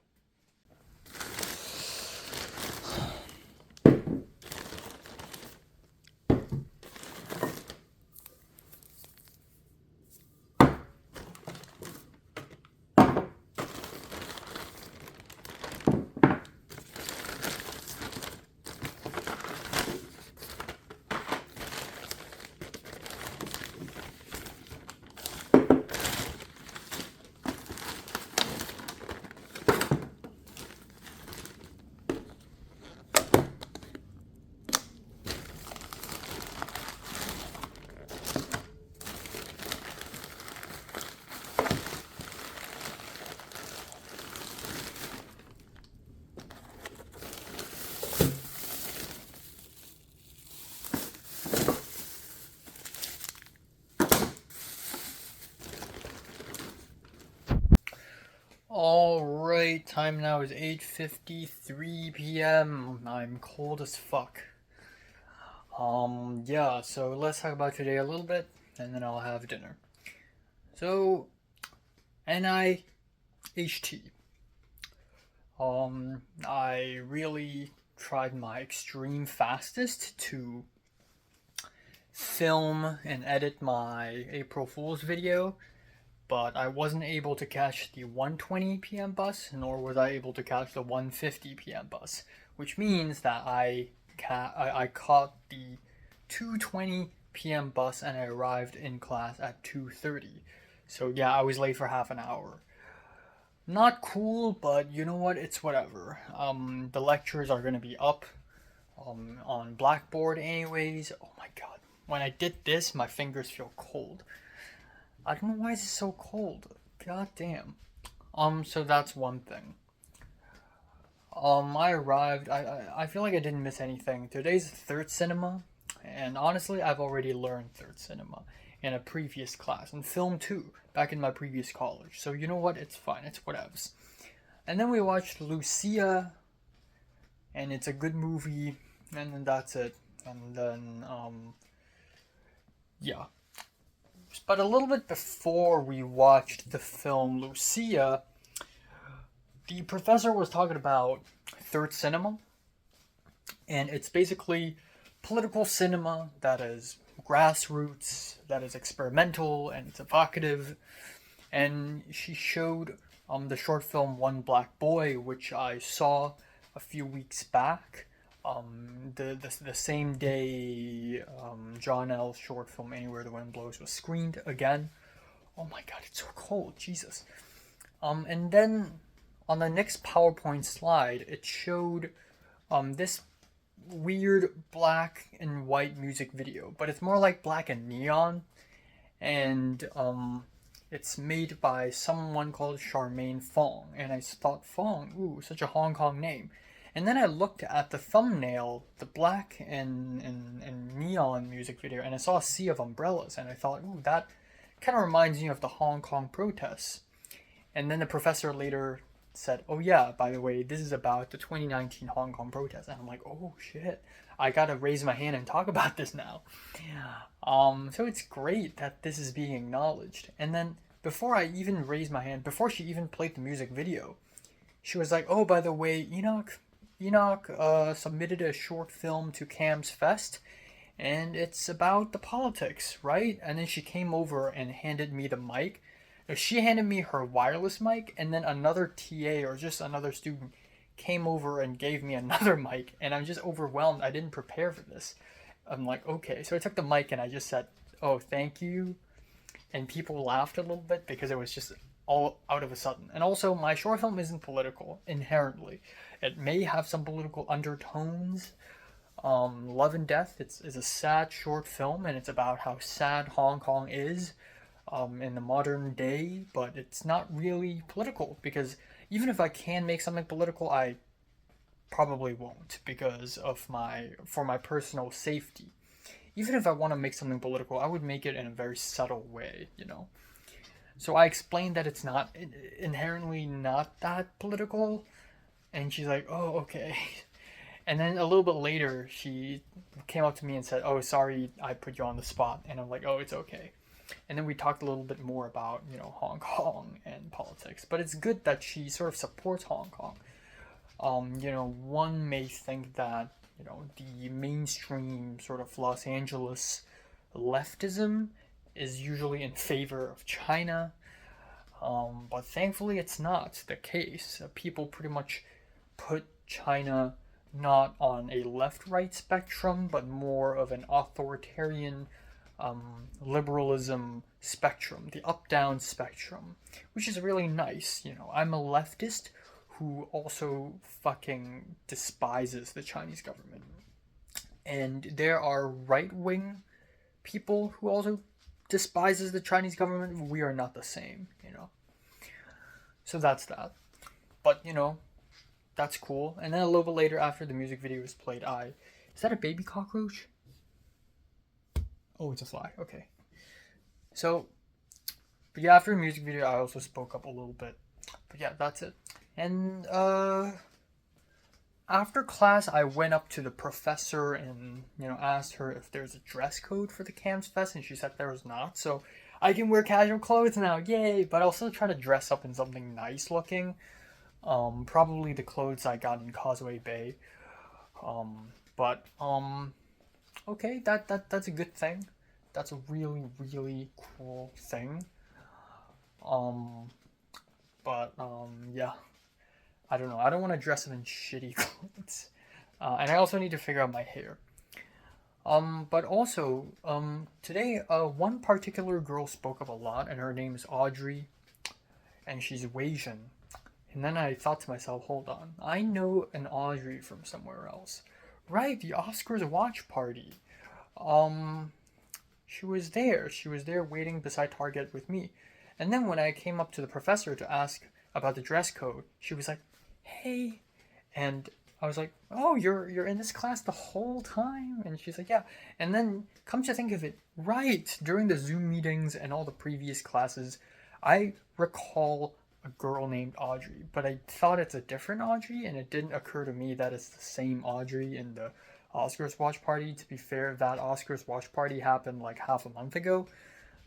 Alright, time now is 8:53 p.m. I'm cold as fuck. Yeah, so let's talk about today a little bit, and then I'll have dinner. So, NIHT. I really tried my extreme fastest to film and edit my April Fool's video, but I wasn't able to catch the 1:20 p.m. bus, nor was I able to catch the 1:50 p.m. bus, which means that I caught the 2:20 p.m. bus and I arrived in class at 2:30. So yeah, I was late for half an hour. Not cool, but you know what? It's whatever. The lectures are gonna be up on Blackboard anyways. Oh my god. When I did this, my fingers feel cold. I don't know why it's so cold. God damn. So that's one thing. I arrived. I feel like I didn't miss anything. Today's third cinema, and honestly, I've already learned third cinema in a previous class, and film too, back in my previous college. So you know what? It's fine. It's whatevs. And then we watched Lucia, and it's a good movie, and then that's it. And then, yeah. But a little bit before we watched the film Lucia, the professor was talking about third cinema, and it's basically political cinema that is grassroots, that is experimental, and it's evocative. And she showed the short film One Black Boy, which I saw a few weeks back. The same day John L's short film Anywhere the Wind Blows was screened again. Oh my god, it's so cold, Jesus. And then on the next PowerPoint slide, it showed this weird black and white music video, but it's more like black and neon, and it's made by someone called Charmaine Fong, and I thought, Fong, ooh, such a Hong Kong name. And then I looked at the thumbnail, the black and neon music video, and I saw a sea of umbrellas, and I thought, ooh, that kind of reminds me of the Hong Kong protests. And then the professor later said, "Oh yeah, by the way, this is about the 2019 Hong Kong protest." And I'm like, "Oh shit, I gotta raise my hand and talk about this now." So it's great that this is being acknowledged. And then before I even raised my hand, before she even played the music video, she was like, "Oh, by the way, Enoch submitted a short film to Cam's Fest, and it's about the politics, right?" And then she came over and handed me the mic. No, she handed me her wireless mic, and then another TA or just another student came over and gave me another mic, and I'm just overwhelmed. I didn't prepare for this. I'm like, okay. So I took the mic and I just said, "Oh, thank you." And people laughed a little bit because it was just all out of a sudden. And also, my short film isn't political inherently. It may have some political undertones. Love and Death is a sad short film, and it's about how sad Hong Kong is in the modern day, but it's not really political because even if I can make something political, I probably won't because of my personal safety. Even if I want to make something political, I would make it in a very subtle way. So I explained that it's not inherently not that political, and she's like, "Oh, okay." And then a little bit later, she came up to me and said, "Oh, sorry, I put you on the spot." And I'm like, "Oh, it's okay." And then we talked a little bit more about Hong Kong and politics. But it's good that she sort of supports Hong Kong. One may think that the mainstream sort of Los Angeles leftism is usually in favor of China, but thankfully it's not the case. People pretty much put China not on a left-right spectrum, but more of an authoritarian liberalism spectrum, the up-down spectrum, which is really nice. I'm a leftist who also fucking despises the Chinese government. And there are right-wing people who also despises the Chinese government. We are not the same. So that's that. But, that's cool. And then a little bit later, after the music video was played, is that a baby cockroach? Oh, it's a fly. Okay. So, but yeah, after the music video, I also spoke up a little bit. But yeah, that's it. And after class, I went up to the professor and asked her if there's a dress code for the Cam's Fest, and she said there was not. So I can wear casual clothes now, yay! But I'll still try to dress up in something nice looking. Probably the clothes I got in Causeway Bay. Okay, that's a good thing. That's a really, really cool thing. Yeah. I don't know. I don't want to dress up in shitty clothes. And I also need to figure out my hair. But also, today, one particular girl spoke up a lot, and her name is Audrey, and she's Asian. And then I thought to myself, hold on, I know an Audrey from somewhere else. Right, the Oscars watch party. She was there. She was there waiting beside Target with me. And then when I came up to the professor to ask about the dress code, she was like, "Hey." And I was like, "Oh, you're in this class the whole time?" And she's like, "Yeah." And then come to think of it, right, during the Zoom meetings and all the previous classes, I recall a girl named Audrey, but I thought it's a different Audrey, and it didn't occur to me that it's the same Audrey in the Oscars watch party. To be fair, that Oscars watch party happened like half a month ago.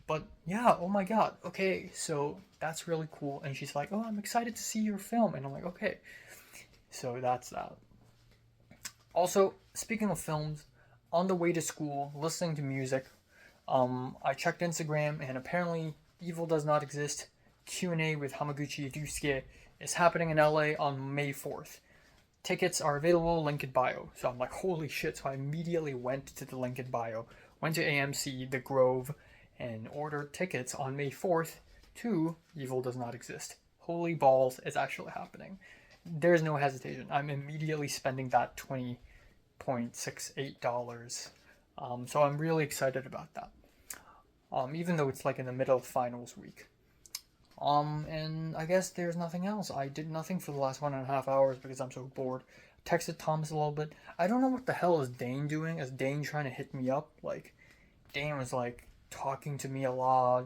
But yeah, oh my god, okay, so that's really cool. And she's like, "Oh, I'm excited to see your film." And I'm like, "Okay." So that's that. Also, speaking of films, on the way to school, listening to music, I checked Instagram, and apparently Evil Does Not Exist Q&A with Hamaguchi Ryusuke is happening in LA on May 4th. Tickets are available, link in bio. So I'm like, holy shit. So I immediately went to the link in bio, went to AMC, The Grove, and ordered tickets on May 4th to Evil Does Not Exist. Holy balls, it's actually happening. There's no hesitation. I'm immediately spending that $20.68. So I'm really excited about that. Even though it's like in the middle of finals week. And I guess there's nothing else. I did nothing for the last 1.5 hours because I'm so bored. Texted Thomas a little bit. I don't know what the hell is Dane doing. Is Dane trying to hit me up? Like, Dane was like talking to me a lot,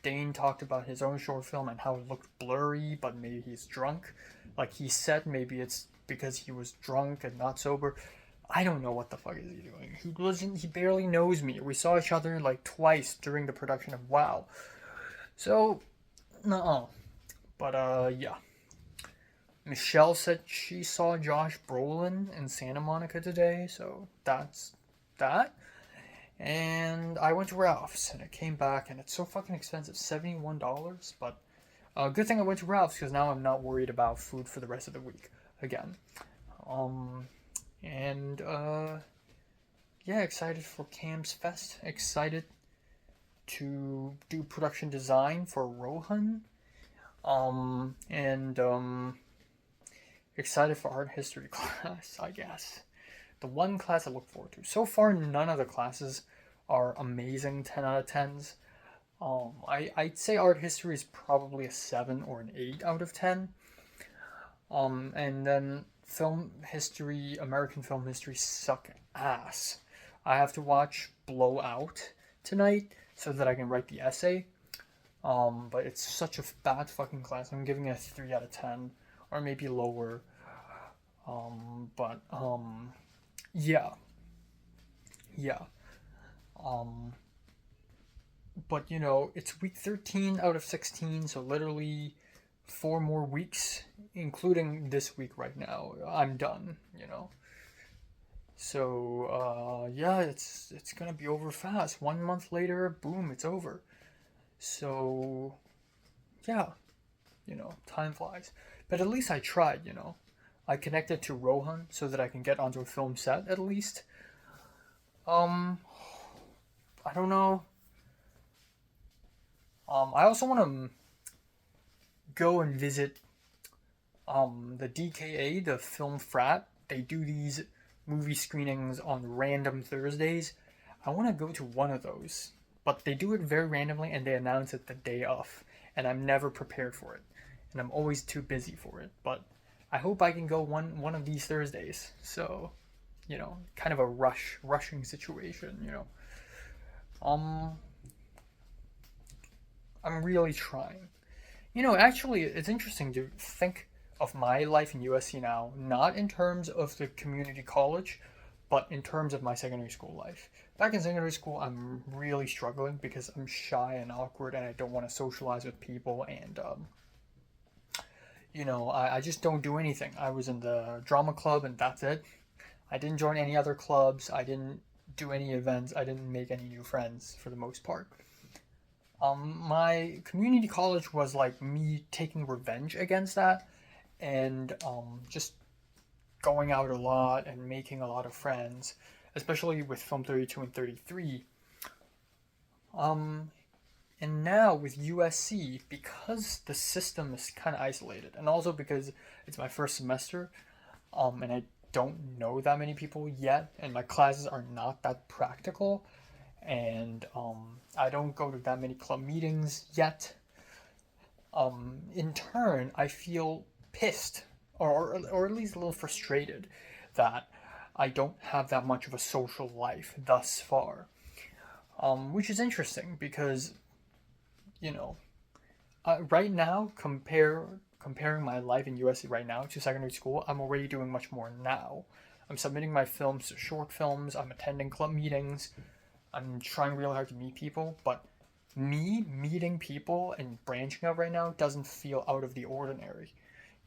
Dane talked about his own short film and how it looked blurry, but maybe he's drunk. Like he said, maybe it's because he was drunk and not sober. I don't know what the fuck is he doing. He barely knows me. We saw each other like twice during the production of WoW. So, no. But yeah. Michelle said she saw Josh Brolin in Santa Monica today, so that's that. And I went to Ralph's and it came back and it's so fucking expensive, $71. But good thing I went to Ralph's because now I'm not worried about food for the rest of the week again. And yeah, excited for Cam's Fest. Excited to do production design for Rohan. And excited for art history class, I guess. The one class I look forward to. So far, none of the classes are amazing 10 out of 10s. I'd say art history is probably a 7 or an 8 out of 10. And then film history, American film history suck ass. I have to watch Blowout tonight so that I can write the essay. But it's such a bad fucking class. I'm giving it a 3 out of 10 or maybe lower. Yeah. Yeah. But you know, it's week 13 out of 16, so literally 4 more weeks, including this week right now. I'm done, you know. So yeah, it's gonna be over fast. 1 month later, boom, it's over. So yeah, you know, time flies. But at least I tried, you know. I connected to Rohan so that I can get onto a film set at least. I don't know. I also want to go and visit the DKA, the film frat. They do these movie screenings on random Thursdays. I want to go to one of those, but they do it very randomly and they announce it the day of, and I'm never prepared for it, and I'm always too busy for it. But I hope I can go one of these Thursdays. So, you know, kind of a rushing situation, you know. I'm really trying. You know, actually, it's interesting to think of my life in USC now, not in terms of the community college, but in terms of my secondary school life. Back in secondary school, I'm really struggling because I'm shy and awkward and I don't want to socialize with people, and you know, I just don't do anything. I was in the drama club and that's it. I didn't join any other clubs. I didn't do any events. I didn't make any new friends for the most part. My community college was like me taking revenge against that, and just going out a lot and making a lot of friends, especially with Film 32 and 33. And now with USC, because the system is kind of isolated, and also because it's my first semester, and I don't know that many people yet, and my classes are not that practical, and I don't go to that many club meetings yet. In turn, I feel pissed, or at least a little frustrated, that I don't have that much of a social life thus far. Which is interesting because, you know, right now, comparing my life in USC right now to secondary school, I'm already doing much more now. I'm submitting my films to short films, I'm attending club meetings, I'm trying really hard to meet people, but me meeting people and branching out right now doesn't feel out of the ordinary.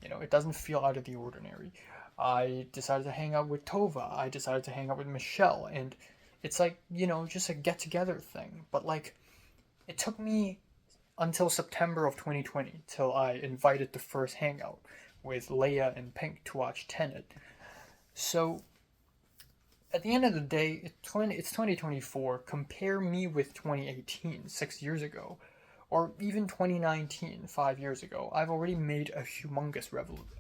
You know, it doesn't feel out of the ordinary. I decided to hang out with Tova, I decided to hang out with Michelle, and it's like, you know, just a get-together thing. But like, it took me until September of 2020 till I invited the first hangout with Leia and Pink to watch Tenet. So at the end of the day, it's 2024. Compare me with 2018, 6 years ago, or even 2019, 5 years ago. I've already made a humongous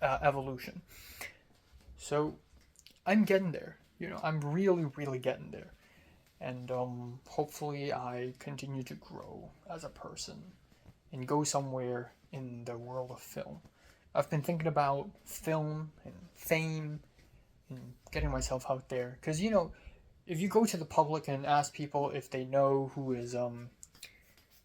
evolution. So I'm getting there. You know, I'm really, really getting there. And hopefully I continue to grow as a person and go somewhere in the world of film. I've been thinking about film and fame and getting myself out there. Because, you know, if you go to the public and ask people if they know who is,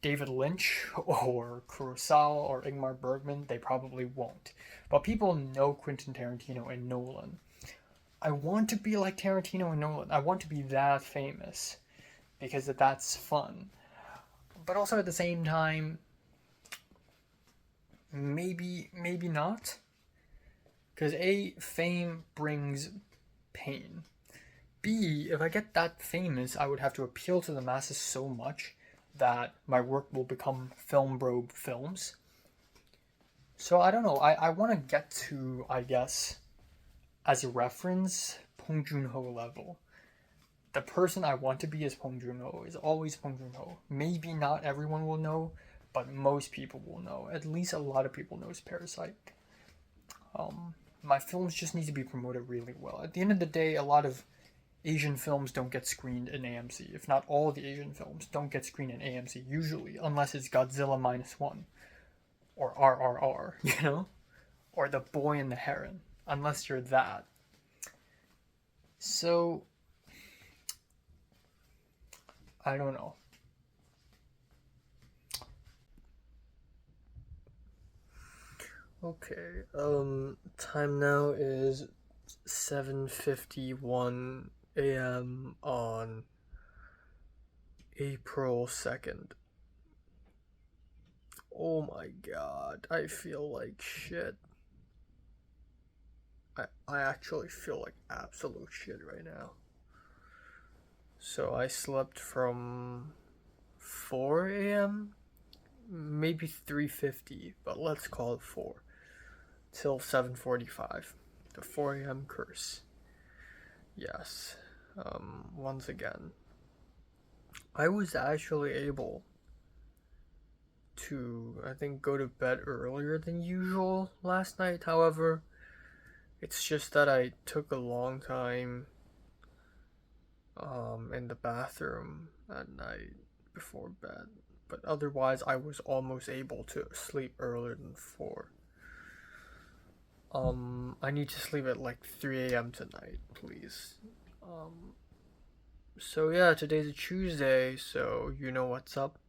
David Lynch or Kurosawa or Ingmar Bergman, they probably won't. But people know Quentin Tarantino and Nolan. I want to be like Tarantino and Nolan. I want to be that famous because that's fun. But also at the same time, maybe not. Because A, fame brings pain. B, if I get that famous, I would have to appeal to the masses so much that my work will become film bro films. So I don't know. I want to get to, I guess, as a reference, Bong Joon-ho level. The person I want to be is Bong Joon-ho, is always Bong Joon-ho. Maybe not everyone will know, but most people will know. At least a lot of people knows Parasite. My films just need to be promoted really well. At the end of the day, a lot of Asian films don't get screened in AMC. If not all the Asian films don't get screened in AMC, usually, unless it's Godzilla -1 or RRR, you know? Or The Boy and the Heron, unless you're that. So, I don't know. Okay, time now is 7:51 a.m. on April 2nd. Oh my god, I feel like shit. I actually feel like absolute shit right now. So I slept from 4 a.m., maybe 3:50, but let's call it 4, till 7:45. The 4 a.m. curse. Yes. Once again, I was actually able to, I think, go to bed earlier than usual last night. However, it's just that I took a long time in the bathroom at night before bed. But otherwise, I was almost able to sleep earlier than 4. I need to sleep at like 3 a.m. tonight, please. So yeah, today's a Tuesday, so you know what's up.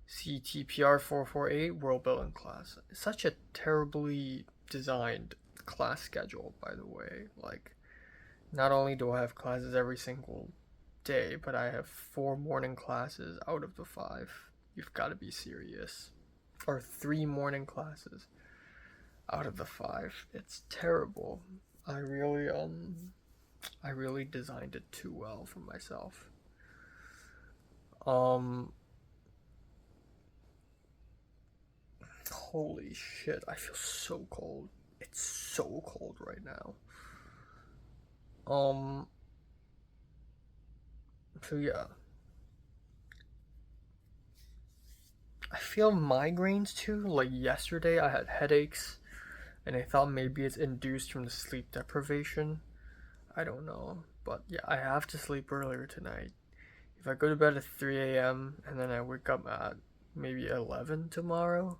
CTPR 448 World Building class. It's such a terribly designed class schedule, by the way. Like, not only do I have classes every single day, but I have 4 morning classes out of the 5. You've got to be serious. Or 3 morning classes out of the 5. It's terrible. I really designed it too well for myself. Holy shit, I feel so cold. It's so cold right now. So yeah. I feel migraines too. Like yesterday I had headaches and I thought maybe it's induced from the sleep deprivation. I don't know. But yeah, I have to sleep earlier tonight. If I go to bed at 3 a.m. and then I wake up at maybe 11 tomorrow,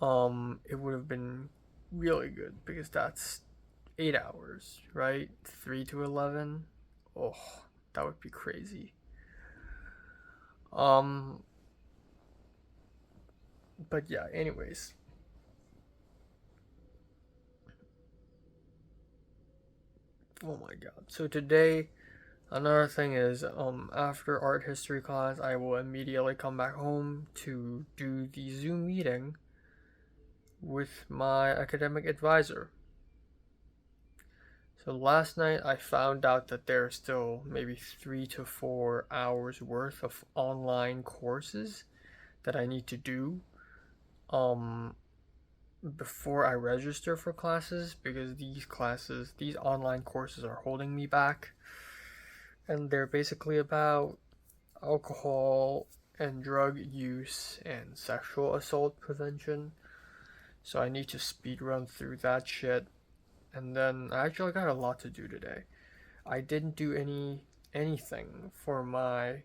it would have been really good because that's 8 hours, right? 3 to 11. Oh, that would be crazy. But yeah, anyways. Oh my god. So today, another thing is, after art history class, I will immediately come back home to do the Zoom meeting with my academic advisor. So last night I found out that there are still maybe 3 to 4 hours worth of online courses that I need to do before I register for classes, because these online courses are holding me back, and they're basically about alcohol and drug use and sexual assault prevention. So I need to speed run through that shit. And then I actually got a lot to do today. I didn't do anything for my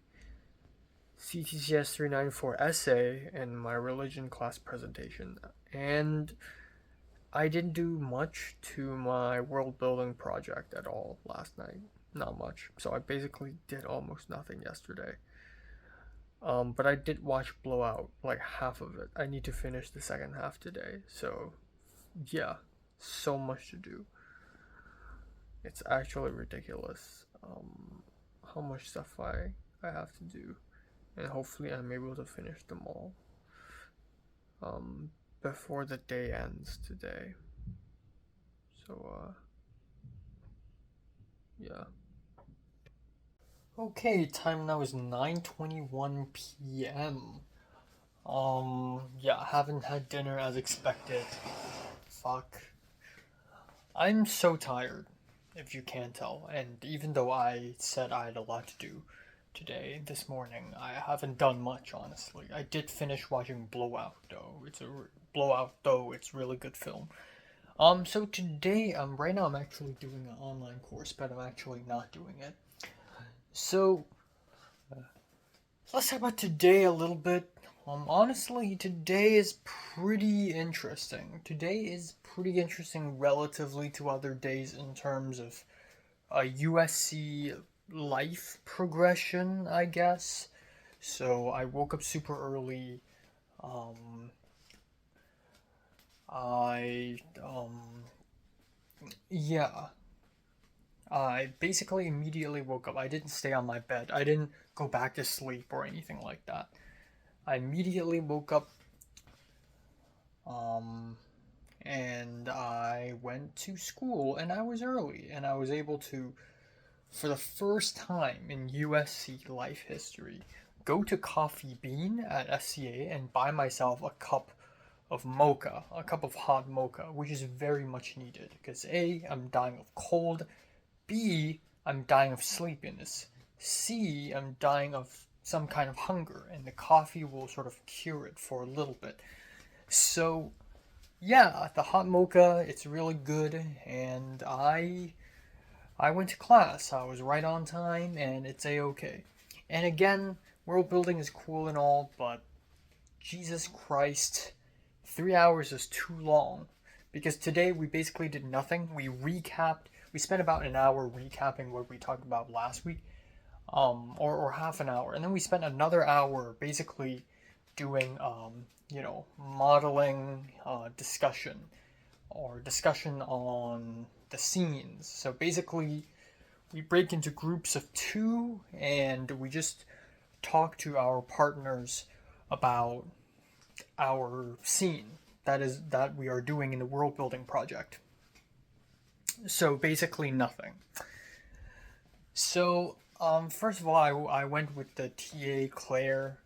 CTCS 394 essay and my religion class presentation. And I didn't do much to my world building project at all last night. Not much. So I basically did almost nothing yesterday. But I did watch Blowout, like half of it. I need to finish the second half today. So, yeah, so much to do. It's actually ridiculous. How much stuff I have to do, and hopefully I'm able to finish them all. Um, before the day ends today. So, yeah. Okay, time now is 9:21 p.m. Yeah, I haven't had dinner as expected. Fuck. I'm so tired, if you can't tell. And even though I said I had a lot to do today, this morning, I haven't done much, honestly. I did finish watching Blowout, though. Blowout, though. It's a really good film. So today, right now I'm actually doing an online course, but I'm actually not doing it. So, let's talk about today a little bit. Honestly, today is pretty interesting. Today is pretty interesting relatively to other days in terms of USC life progression, I guess. So I woke up super early. Um, I yeah. I basically immediately woke up. I didn't stay on my bed. I didn't go back to sleep or anything like that. I immediately woke up, um, and I went to school, and I was early, and I was able to, for the first time in USC life history, go to Coffee Bean at SCA and buy myself a cup of mocha, a cup of hot mocha, which is very much needed because A, I'm dying of cold, B, I'm dying of sleepiness, C, I'm dying of some kind of hunger, and the coffee will sort of cure it for a little bit. So, yeah, the hot mocha, it's really good, and I went to class. I was right on time, and it's a-okay. And again, world building is cool and all, but Jesus Christ, 3 hours is too long. Because today we basically did nothing. We spent about an hour recapping what we talked about last week, or half an hour. And then we spent another hour basically doing, modeling discussion or discussion on the scenes. So basically, we break into groups of two and we just talk to our partners about our scene that we are doing in the world building project. So basically nothing. So first of all, I went with the TA Claire,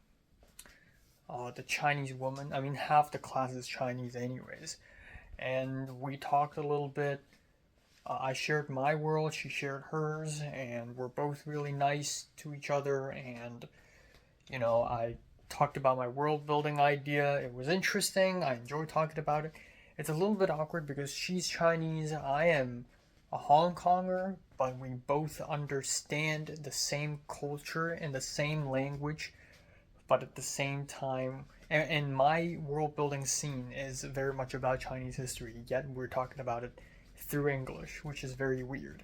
the Chinese woman. I mean, half the class is Chinese anyways, and we talked a little bit. I shared my world, she shared hers, and we're both really nice to each other. And I talked about my world building idea. It was interesting. I enjoyed talking about it. It's a little bit awkward because she's Chinese, I am a Hong Konger, but we both understand the same culture and the same language, but at the same time, and my world building scene is very much about Chinese history, yet we're talking about it through English, which is very weird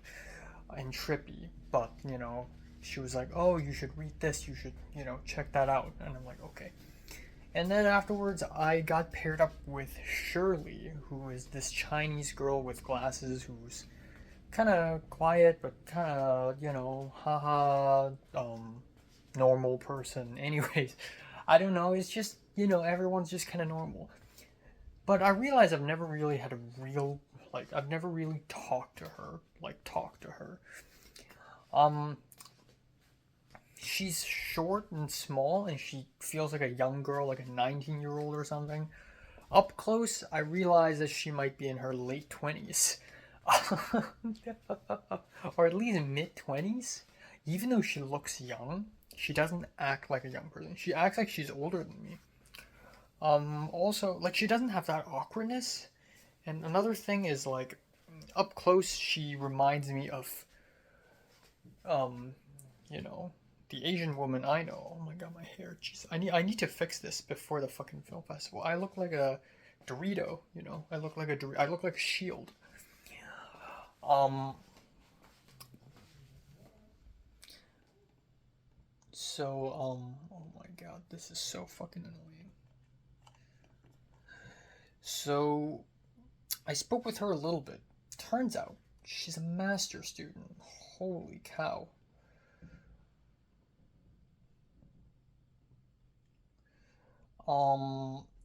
and trippy. But, she was like, oh, you should read this, you should, check that out. And I'm like, okay. And then afterwards, I got paired up with Shirley, who is this Chinese girl with glasses who's kind of quiet, but kind of, haha, normal person. Anyways, I don't know, it's just, everyone's just kind of normal. But I realize I've never really had a real, I've never really talked to her. Um, she's short and small, and she feels like a young girl, like a 19-year-old or something. Up close, I realize that she might be in her late 20s. Or at least mid 20s. Even though she looks young, she doesn't act like a young person. She acts like she's older than me. Also, she doesn't have that awkwardness. And another thing is, up close, she reminds me of, um, the Asian woman I know. Oh my god, my hair. Jeez, I need to fix this before the fucking film festival. I look like a Dorito, I look like I look like a shield. Um, So, oh my god, this is so fucking annoying. So, I spoke with her a little bit. Turns out, she's a master's student. Holy cow.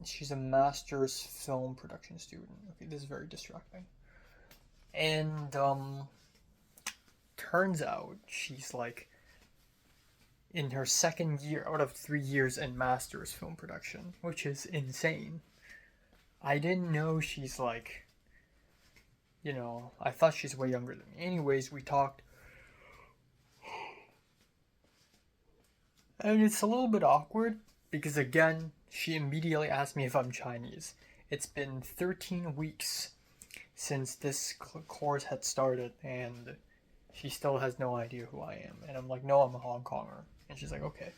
She's a master's film production student. Okay, this is very distracting. And, turns out she's like in her second year out of 3 years in master's film production, which is insane. I didn't know she's like, I thought she's way younger than me. Anyways, we talked. And it's a little bit awkward because, again, she immediately asked me if I'm Chinese. It's been 13 weeks since this course had started, and she still has no idea who I am. And I'm like, no, I'm a Hong Konger. And she's like, okay.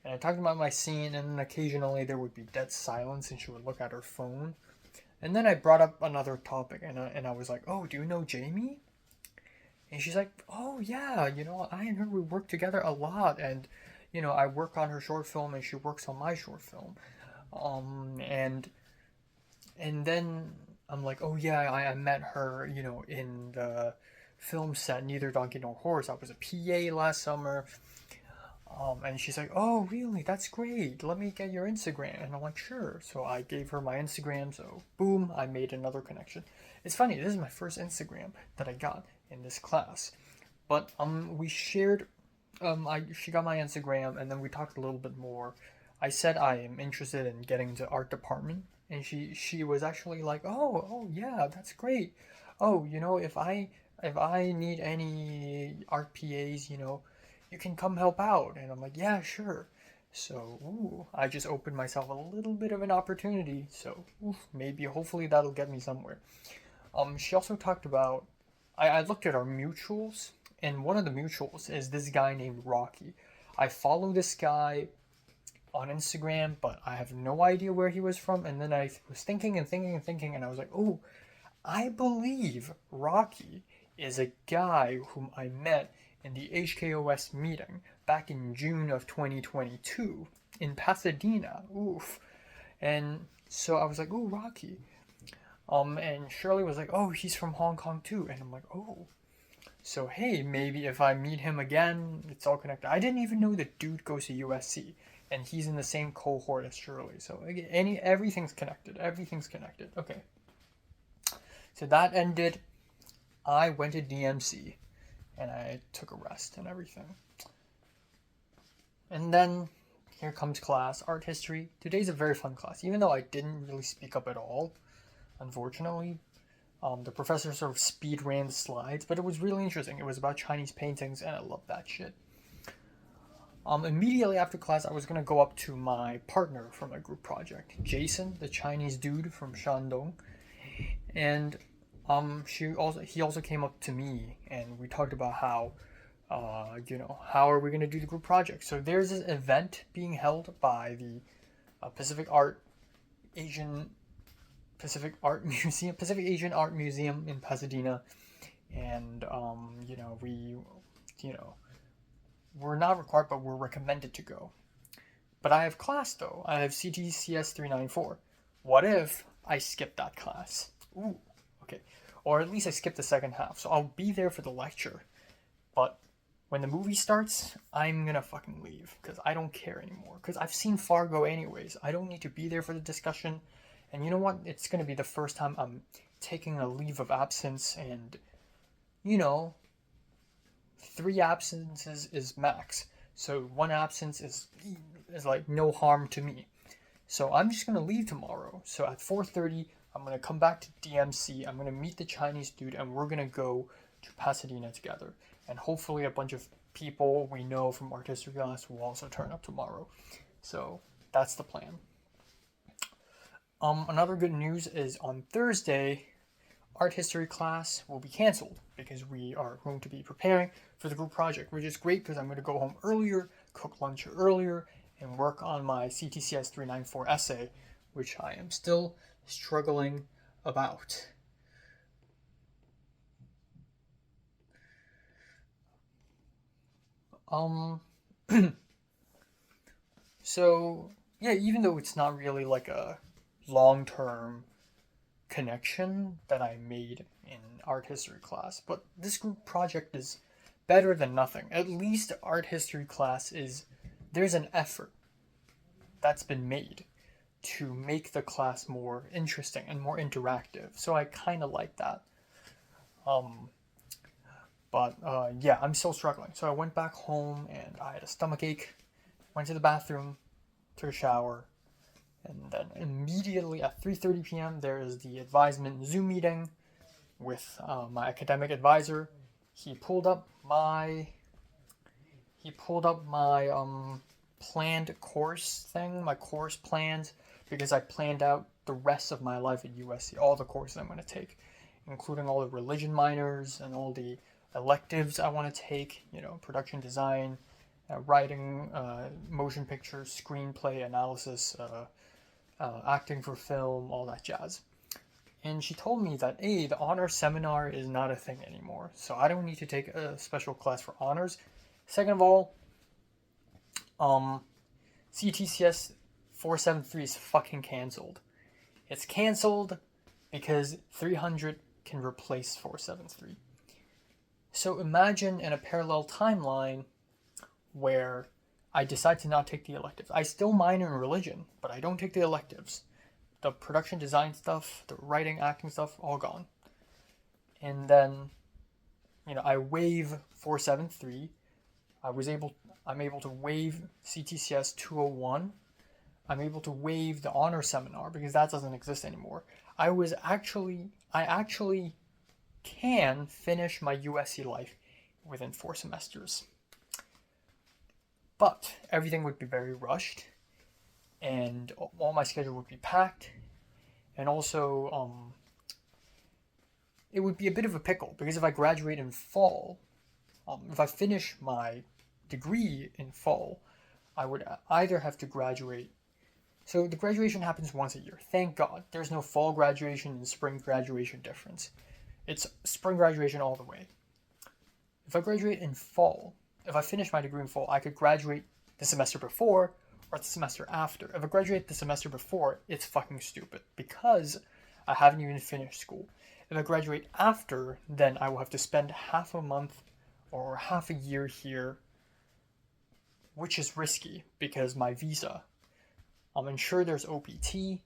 And I talked about my scene, and then occasionally there would be dead silence, and she would look at her phone. And then I brought up another topic, and I was like, oh, do you know Jamie? And she's like, oh, yeah, I and her, we work together a lot, and, I work on her short film, and she works on my short film. And then I'm like, oh, yeah, I met her, in the film set, Neither Donkey Nor Horse. I was a PA last summer. And she's like, oh, really? That's great. Let me get your Instagram. And I'm like, sure. So I gave her my Instagram. So boom, I made another connection. It's funny. This is my first Instagram that I got in this class. But we shared. She got my Instagram, and then we talked a little bit more. I said I am interested in getting into art department, and she was actually like, oh yeah, that's great. Oh, if I need any art PAs, you can come help out. And I'm like, yeah, sure. So, I just opened myself a little bit of an opportunity. So, maybe, hopefully, that'll get me somewhere. She also talked about, I looked at our mutuals, and one of the mutuals is this guy named Rocky. I follow this guy on Instagram, but I have no idea where he was from. And then I was thinking and thinking and thinking, and I was like, oh, I believe Rocky is a guy whom I met in the HKOS meeting back in June of 2022 in Pasadena. Oof. And so I was like, oh, Rocky. And Shirley was like, oh, he's from Hong Kong too. And I'm like, oh. So hey, maybe if I meet him again, it's all connected. I didn't even know the dude goes to USC, and he's in the same cohort as Shirley. So everything's connected. Everything's connected. Okay. So that ended. I went to DMC, and I took a rest and everything. And then here comes class, art history. Today's a very fun class, even though I didn't really speak up at all, unfortunately. The professor sort of speed ran the slides, but it was really interesting. It was about Chinese paintings, and I love that shit. Immediately after class, I was gonna go up to my partner from my group project, Jason, the Chinese dude from Shandong, and he also came up to me, and we talked about how, how are we gonna do the group project? So there's this event being held by the Pacific Asian Art Museum in Pasadena, and we're not required, but we're recommended to go. But I have class though. I have CTCS 394. What if I skip that class? Ooh, okay. Or at least I skip the second half. So I'll be there for the lecture. But when the movie starts, I'm gonna fucking leave. Because I don't care anymore. Because I've seen Fargo anyways. I don't need to be there for the discussion. And you know what? It's gonna be the first time I'm taking a leave of absence, and 3 absences is max. So 1 absence is like no harm to me. So I'm just gonna leave tomorrow. So at 4:30, I'm gonna come back to DMC. I'm gonna meet the Chinese dude, and we're gonna go to Pasadena together. And hopefully, a bunch of people we know from art history class will also turn up tomorrow. So that's the plan. Another good news is on Thursday, art history class will be canceled because we are going to be preparing for the group project, which is great because I'm going to go home earlier, cook lunch earlier, and work on my CTCS 394 essay, which I am still struggling about. So, yeah, even though it's not really like a long term connection that I made in art history class, but this group project is better than nothing. At least art history class is there's an effort that's been made to make the class more interesting and more interactive. So I kind of like that. Um, but yeah, I'm still struggling. So I went back home and I had a stomach ache. Went to the bathroom, took a shower, and then immediately at 3:30 p.m. there is the advisement Zoom meeting with my academic advisor. He pulled up my planned course thing, my course plans, because I planned out the rest of my life at USC, all the courses I'm going to take, including all the religion minors and all the electives I want to take, production design, writing, motion pictures, screenplay analysis, acting for film, all that jazz. And she told me that, hey, the honors seminar is not a thing anymore, so I don't need to take a special class for honors. Second of all, CTCS 473 is fucking canceled. It's canceled because 300 can replace 473. So imagine in a parallel timeline where I decide to not take the electives. I still minor in religion, but I don't take the electives. The production design stuff, the writing, acting stuff, all gone. And then, I waive 473. I'm able to waive CTCS 201. I'm able to waive the honor seminar because that doesn't exist anymore. I actually can finish my USC life within 4 semesters. But everything would be very rushed, and all my schedule would be packed, and also it would be a bit of a pickle because if I graduate in fall, if I finish my degree in fall, I would either have to graduate. So the graduation happens once a year. Thank God. There's no fall graduation and spring graduation difference. It's spring graduation all the way. If I graduate in fall, if I finish my degree in fall, I could graduate the semester before or the semester after. If I graduate the semester before, it's fucking stupid because I haven't even finished school. If I graduate after, then I will have to spend half a month or half a year here, which is risky because my visa. I'm sure there's OPT,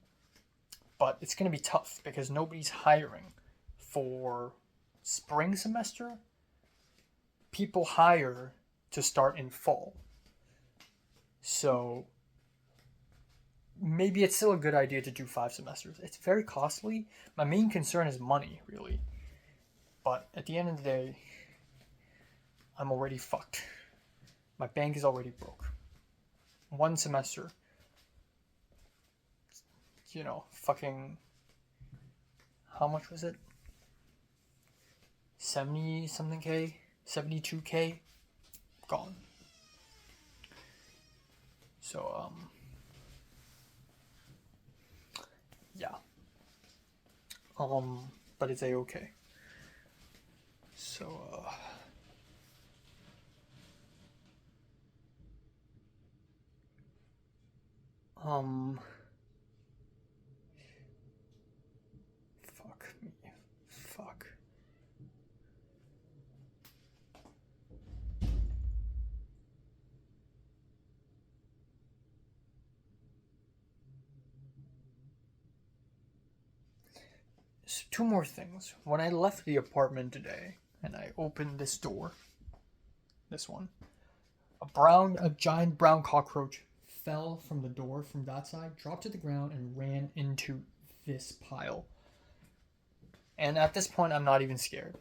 but it's going to be tough because nobody's hiring for spring semester. People hire to start in fall. So maybe it's still a good idea to do 5 semesters. It's very costly. My main concern is money, really. But at the end of the day, I'm already fucked. My bank is already broke. 1 semester. Fucking, how much was it? 70 something K? 72K? Gone. So, yeah. But it's a-okay. So, fuck me. Fuck. So 2 more things. When I left the apartment today and I opened this door, this one, a giant brown cockroach fell from the door from that side, dropped to the ground, and ran into this pile. And at this point, I'm not even scared.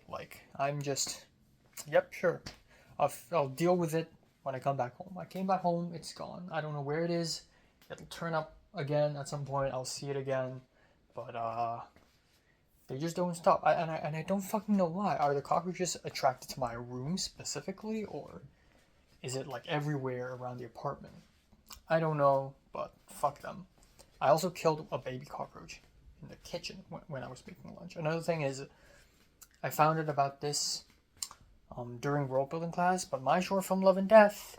I'm just, yep, sure. I'll deal with it when I come back home. I came back home, it's gone. I don't know where it is. It'll turn up again at some point. I'll see it again. But, they just don't stop. And I don't fucking know why. Are the cockroaches attracted to my room specifically, or is it everywhere around the apartment? I don't know, but fuck them. I also killed a baby cockroach in the kitchen when I was making lunch. Another thing is, I found out about this during world building class, but my short film Love and Death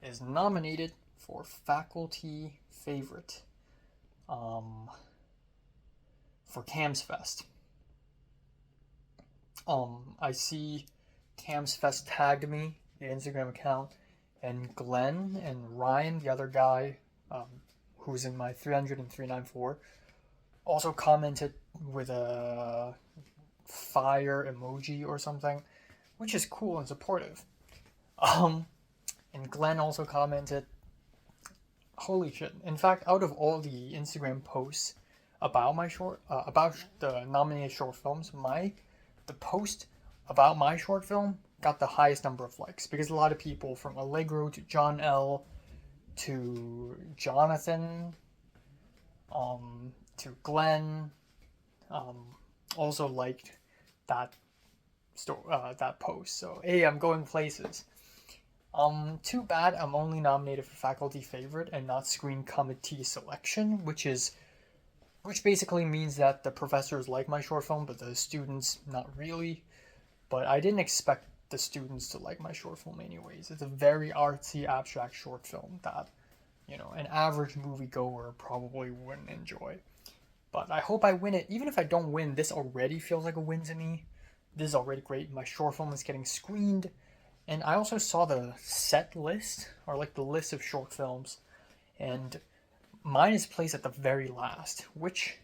is nominated for faculty favorite for Cams Fest. I see Cams Fest tagged me, the Instagram account, and Glenn and Ryan, the other guy, who's in my 300 and 394, also commented with a fire emoji or something, which is cool and supportive. And Glenn also commented, holy shit. In fact, out of all the Instagram posts about my about the nominated short films, the post about my short film got the highest number of likes, because a lot of people, from Allegro to John L to Jonathan, to Glenn, also liked that that post. So hey, I'm going places. Too bad I'm only nominated for faculty favorite and not screen committee selection, which basically means that the professors like my short film, but the students not really. But I didn't expect the students to like my short film anyways. It's a very artsy, abstract short film that, an average moviegoer probably wouldn't enjoy. But I hope I win it. Even if I don't win, this already feels like a win to me. This is already great. My short film is getting screened. And I also saw the set list, or like the list of short films, and mine is placed at the very last, which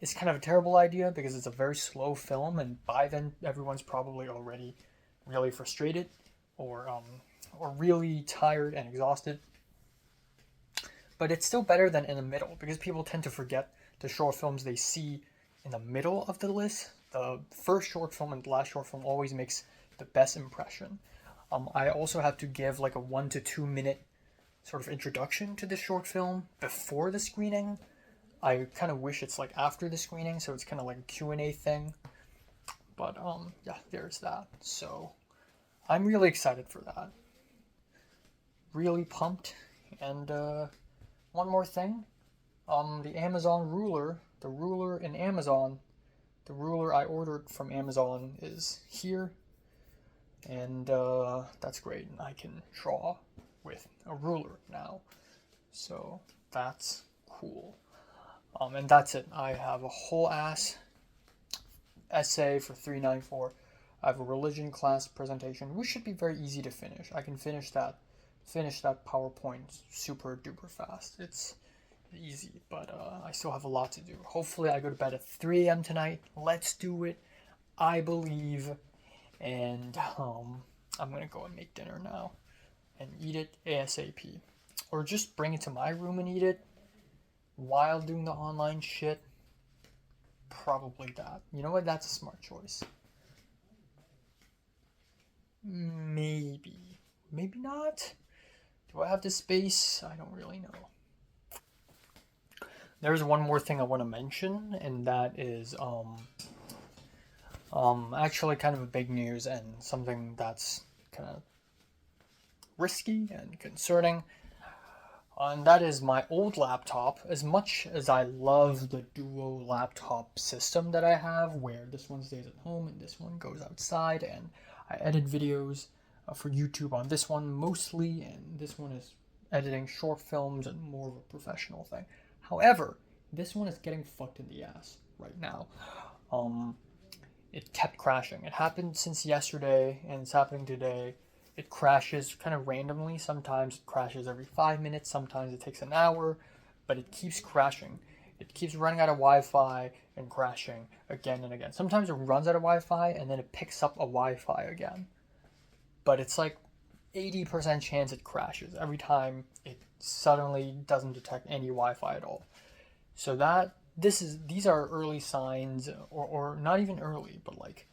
is kind of a terrible idea because it's a very slow film, and by then everyone's probably already really frustrated or really tired and exhausted. But it's still better than in the middle, because people tend to forget the short films they see in the middle of the list. The first short film and the last short film always makes the best impression. I also have to give like a 1 to 2 minute sort of introduction to the short film before the screening. I kind of wish it's like after the screening, so it's kind of like a Q&A thing. But yeah, there's that. So I'm really excited for that. Really pumped. And one more thing. The Amazon ruler, the ruler in Amazon, the ruler I ordered from Amazon is here. And that's great. I can draw with a ruler now. So that's cool. And that's it. I have a whole ass essay for 394. I have a religion class presentation, which should be very easy to finish. I can finish that PowerPoint super duper fast. It's easy, but I still have a lot to do. Hopefully I go to bed at 3 a.m. tonight. Let's do it. I believe. And I'm gonna go and make dinner now and eat it ASAP, or just bring it to my room and eat it while doing the online shit. Probably that. You know what? That's a smart choice. Maybe not. Do I have the space? I don't really know. There's one more thing I want to mention, and that is actually kind of a big news and something that's kind of risky and concerning. And that is my old laptop. As much as I love the duo laptop system that I have, where this one stays at home and this one goes outside, and I edit videos for YouTube on this one mostly, and this one is editing short films and more of a professional thing. However, this one is getting fucked in the ass right now. It kept crashing. It happened since yesterday, and it's happening today. It crashes kind of randomly. Sometimes it crashes every 5 minutes. Sometimes it takes an hour, but it keeps crashing. It keeps running out of Wi-Fi and crashing again and again. Sometimes it runs out of Wi-Fi and then it picks up a Wi-Fi again. But it's like 80% chance it crashes every time it suddenly doesn't detect any Wi-Fi at all. So these are early signs, or not even early, but like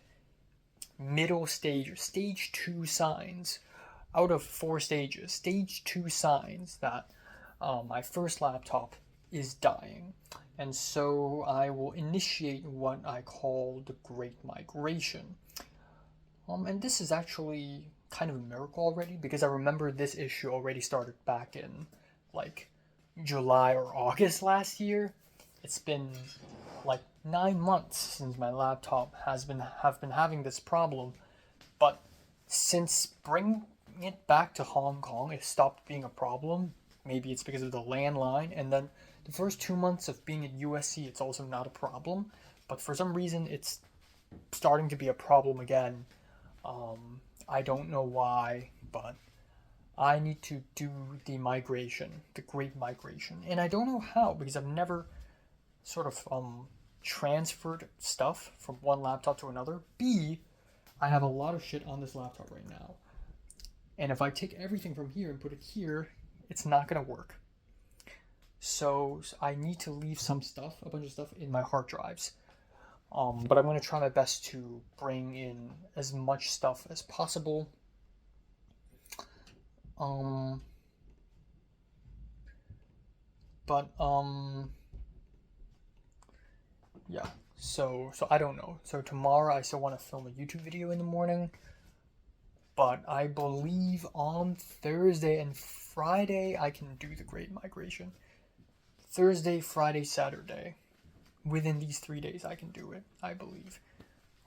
middle stage, stage 2 signs out of 4 stages. Stage 2 signs that my first laptop is dying. And so I will initiate what I call the Great Migration. And this is actually kind of a miracle already, because I remember this issue already started back in like July or August last year. It's been like 9 months since my laptop have been having this problem, but since bringing it back to Hong Kong, it stopped being a problem. maybe it's because of the landline. And then the first 2 months of being at USC, it's also not a problem. But for some reason, it's starting to be a problem again. I don't know why, but I need to do the migration, the great migration. And I don't know how, because I've never sort of transferred stuff from one laptop to another. B, I have a lot of shit on this laptop right now. And if I take everything from here and put it here, it's not going to work. So I need to leave some stuff, a bunch of stuff in my hard drives. But I'm going to try my best to bring in as much stuff as possible. Yeah. So I don't know. So tomorrow I still want to film a YouTube video in the morning. But I believe on Thursday and Friday I can do the Great Migration. Thursday, Friday, Saturday. Within these 3 days I can do it, I believe.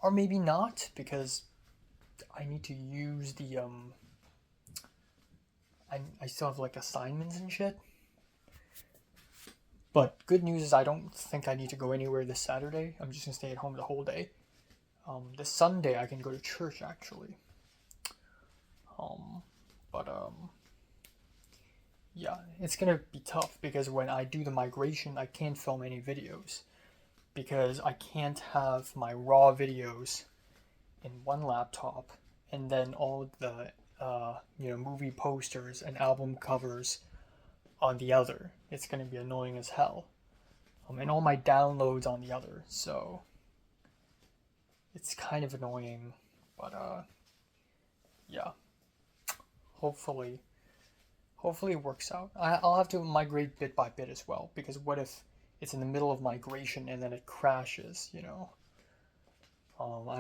Or maybe not, because I need to use the I still have like assignments and shit. But good news is I don't think I need to go anywhere this Saturday. I'm just gonna stay at home the whole day. This Sunday I can go to church actually. Yeah, it's gonna be tough because when I do the migration, I can't film any videos because I can't have my raw videos in one laptop and then all the movie posters and album covers on the other. It's gonna be annoying as hell. And all my downloads on the other, so it's kind of annoying, but yeah. Hopefully it works out. I'll have to migrate bit by bit as well, because what if it's in the middle of migration and then it crashes, I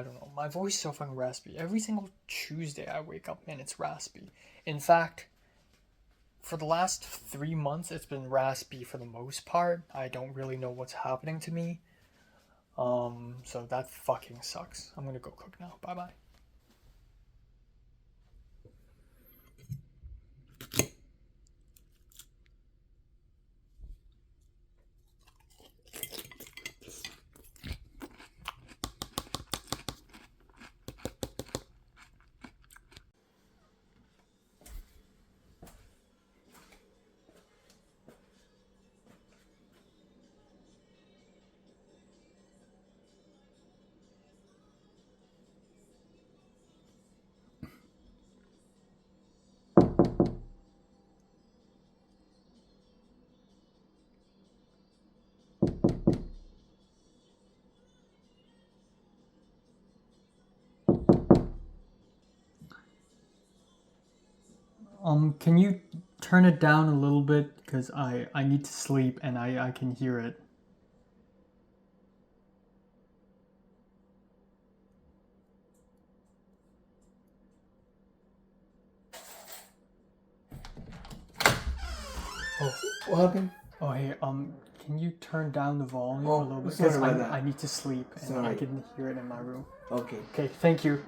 don't know. My voice is so fucking raspy. Every single Tuesday I wake up and it's raspy. In fact, for the last 3 months it's been raspy for the most part. I don't really know what's happening to me. So that fucking sucks. I'm gonna go cook now. Bye bye. Can you turn it down a little bit? Because I need to sleep and I can hear it. Oh, What happened? oh hey, can you turn down the volume Oh, a little bit? sorry Because about that. I need to sleep and I Sorry. can hear it in my room. Okay. Okay, thank you.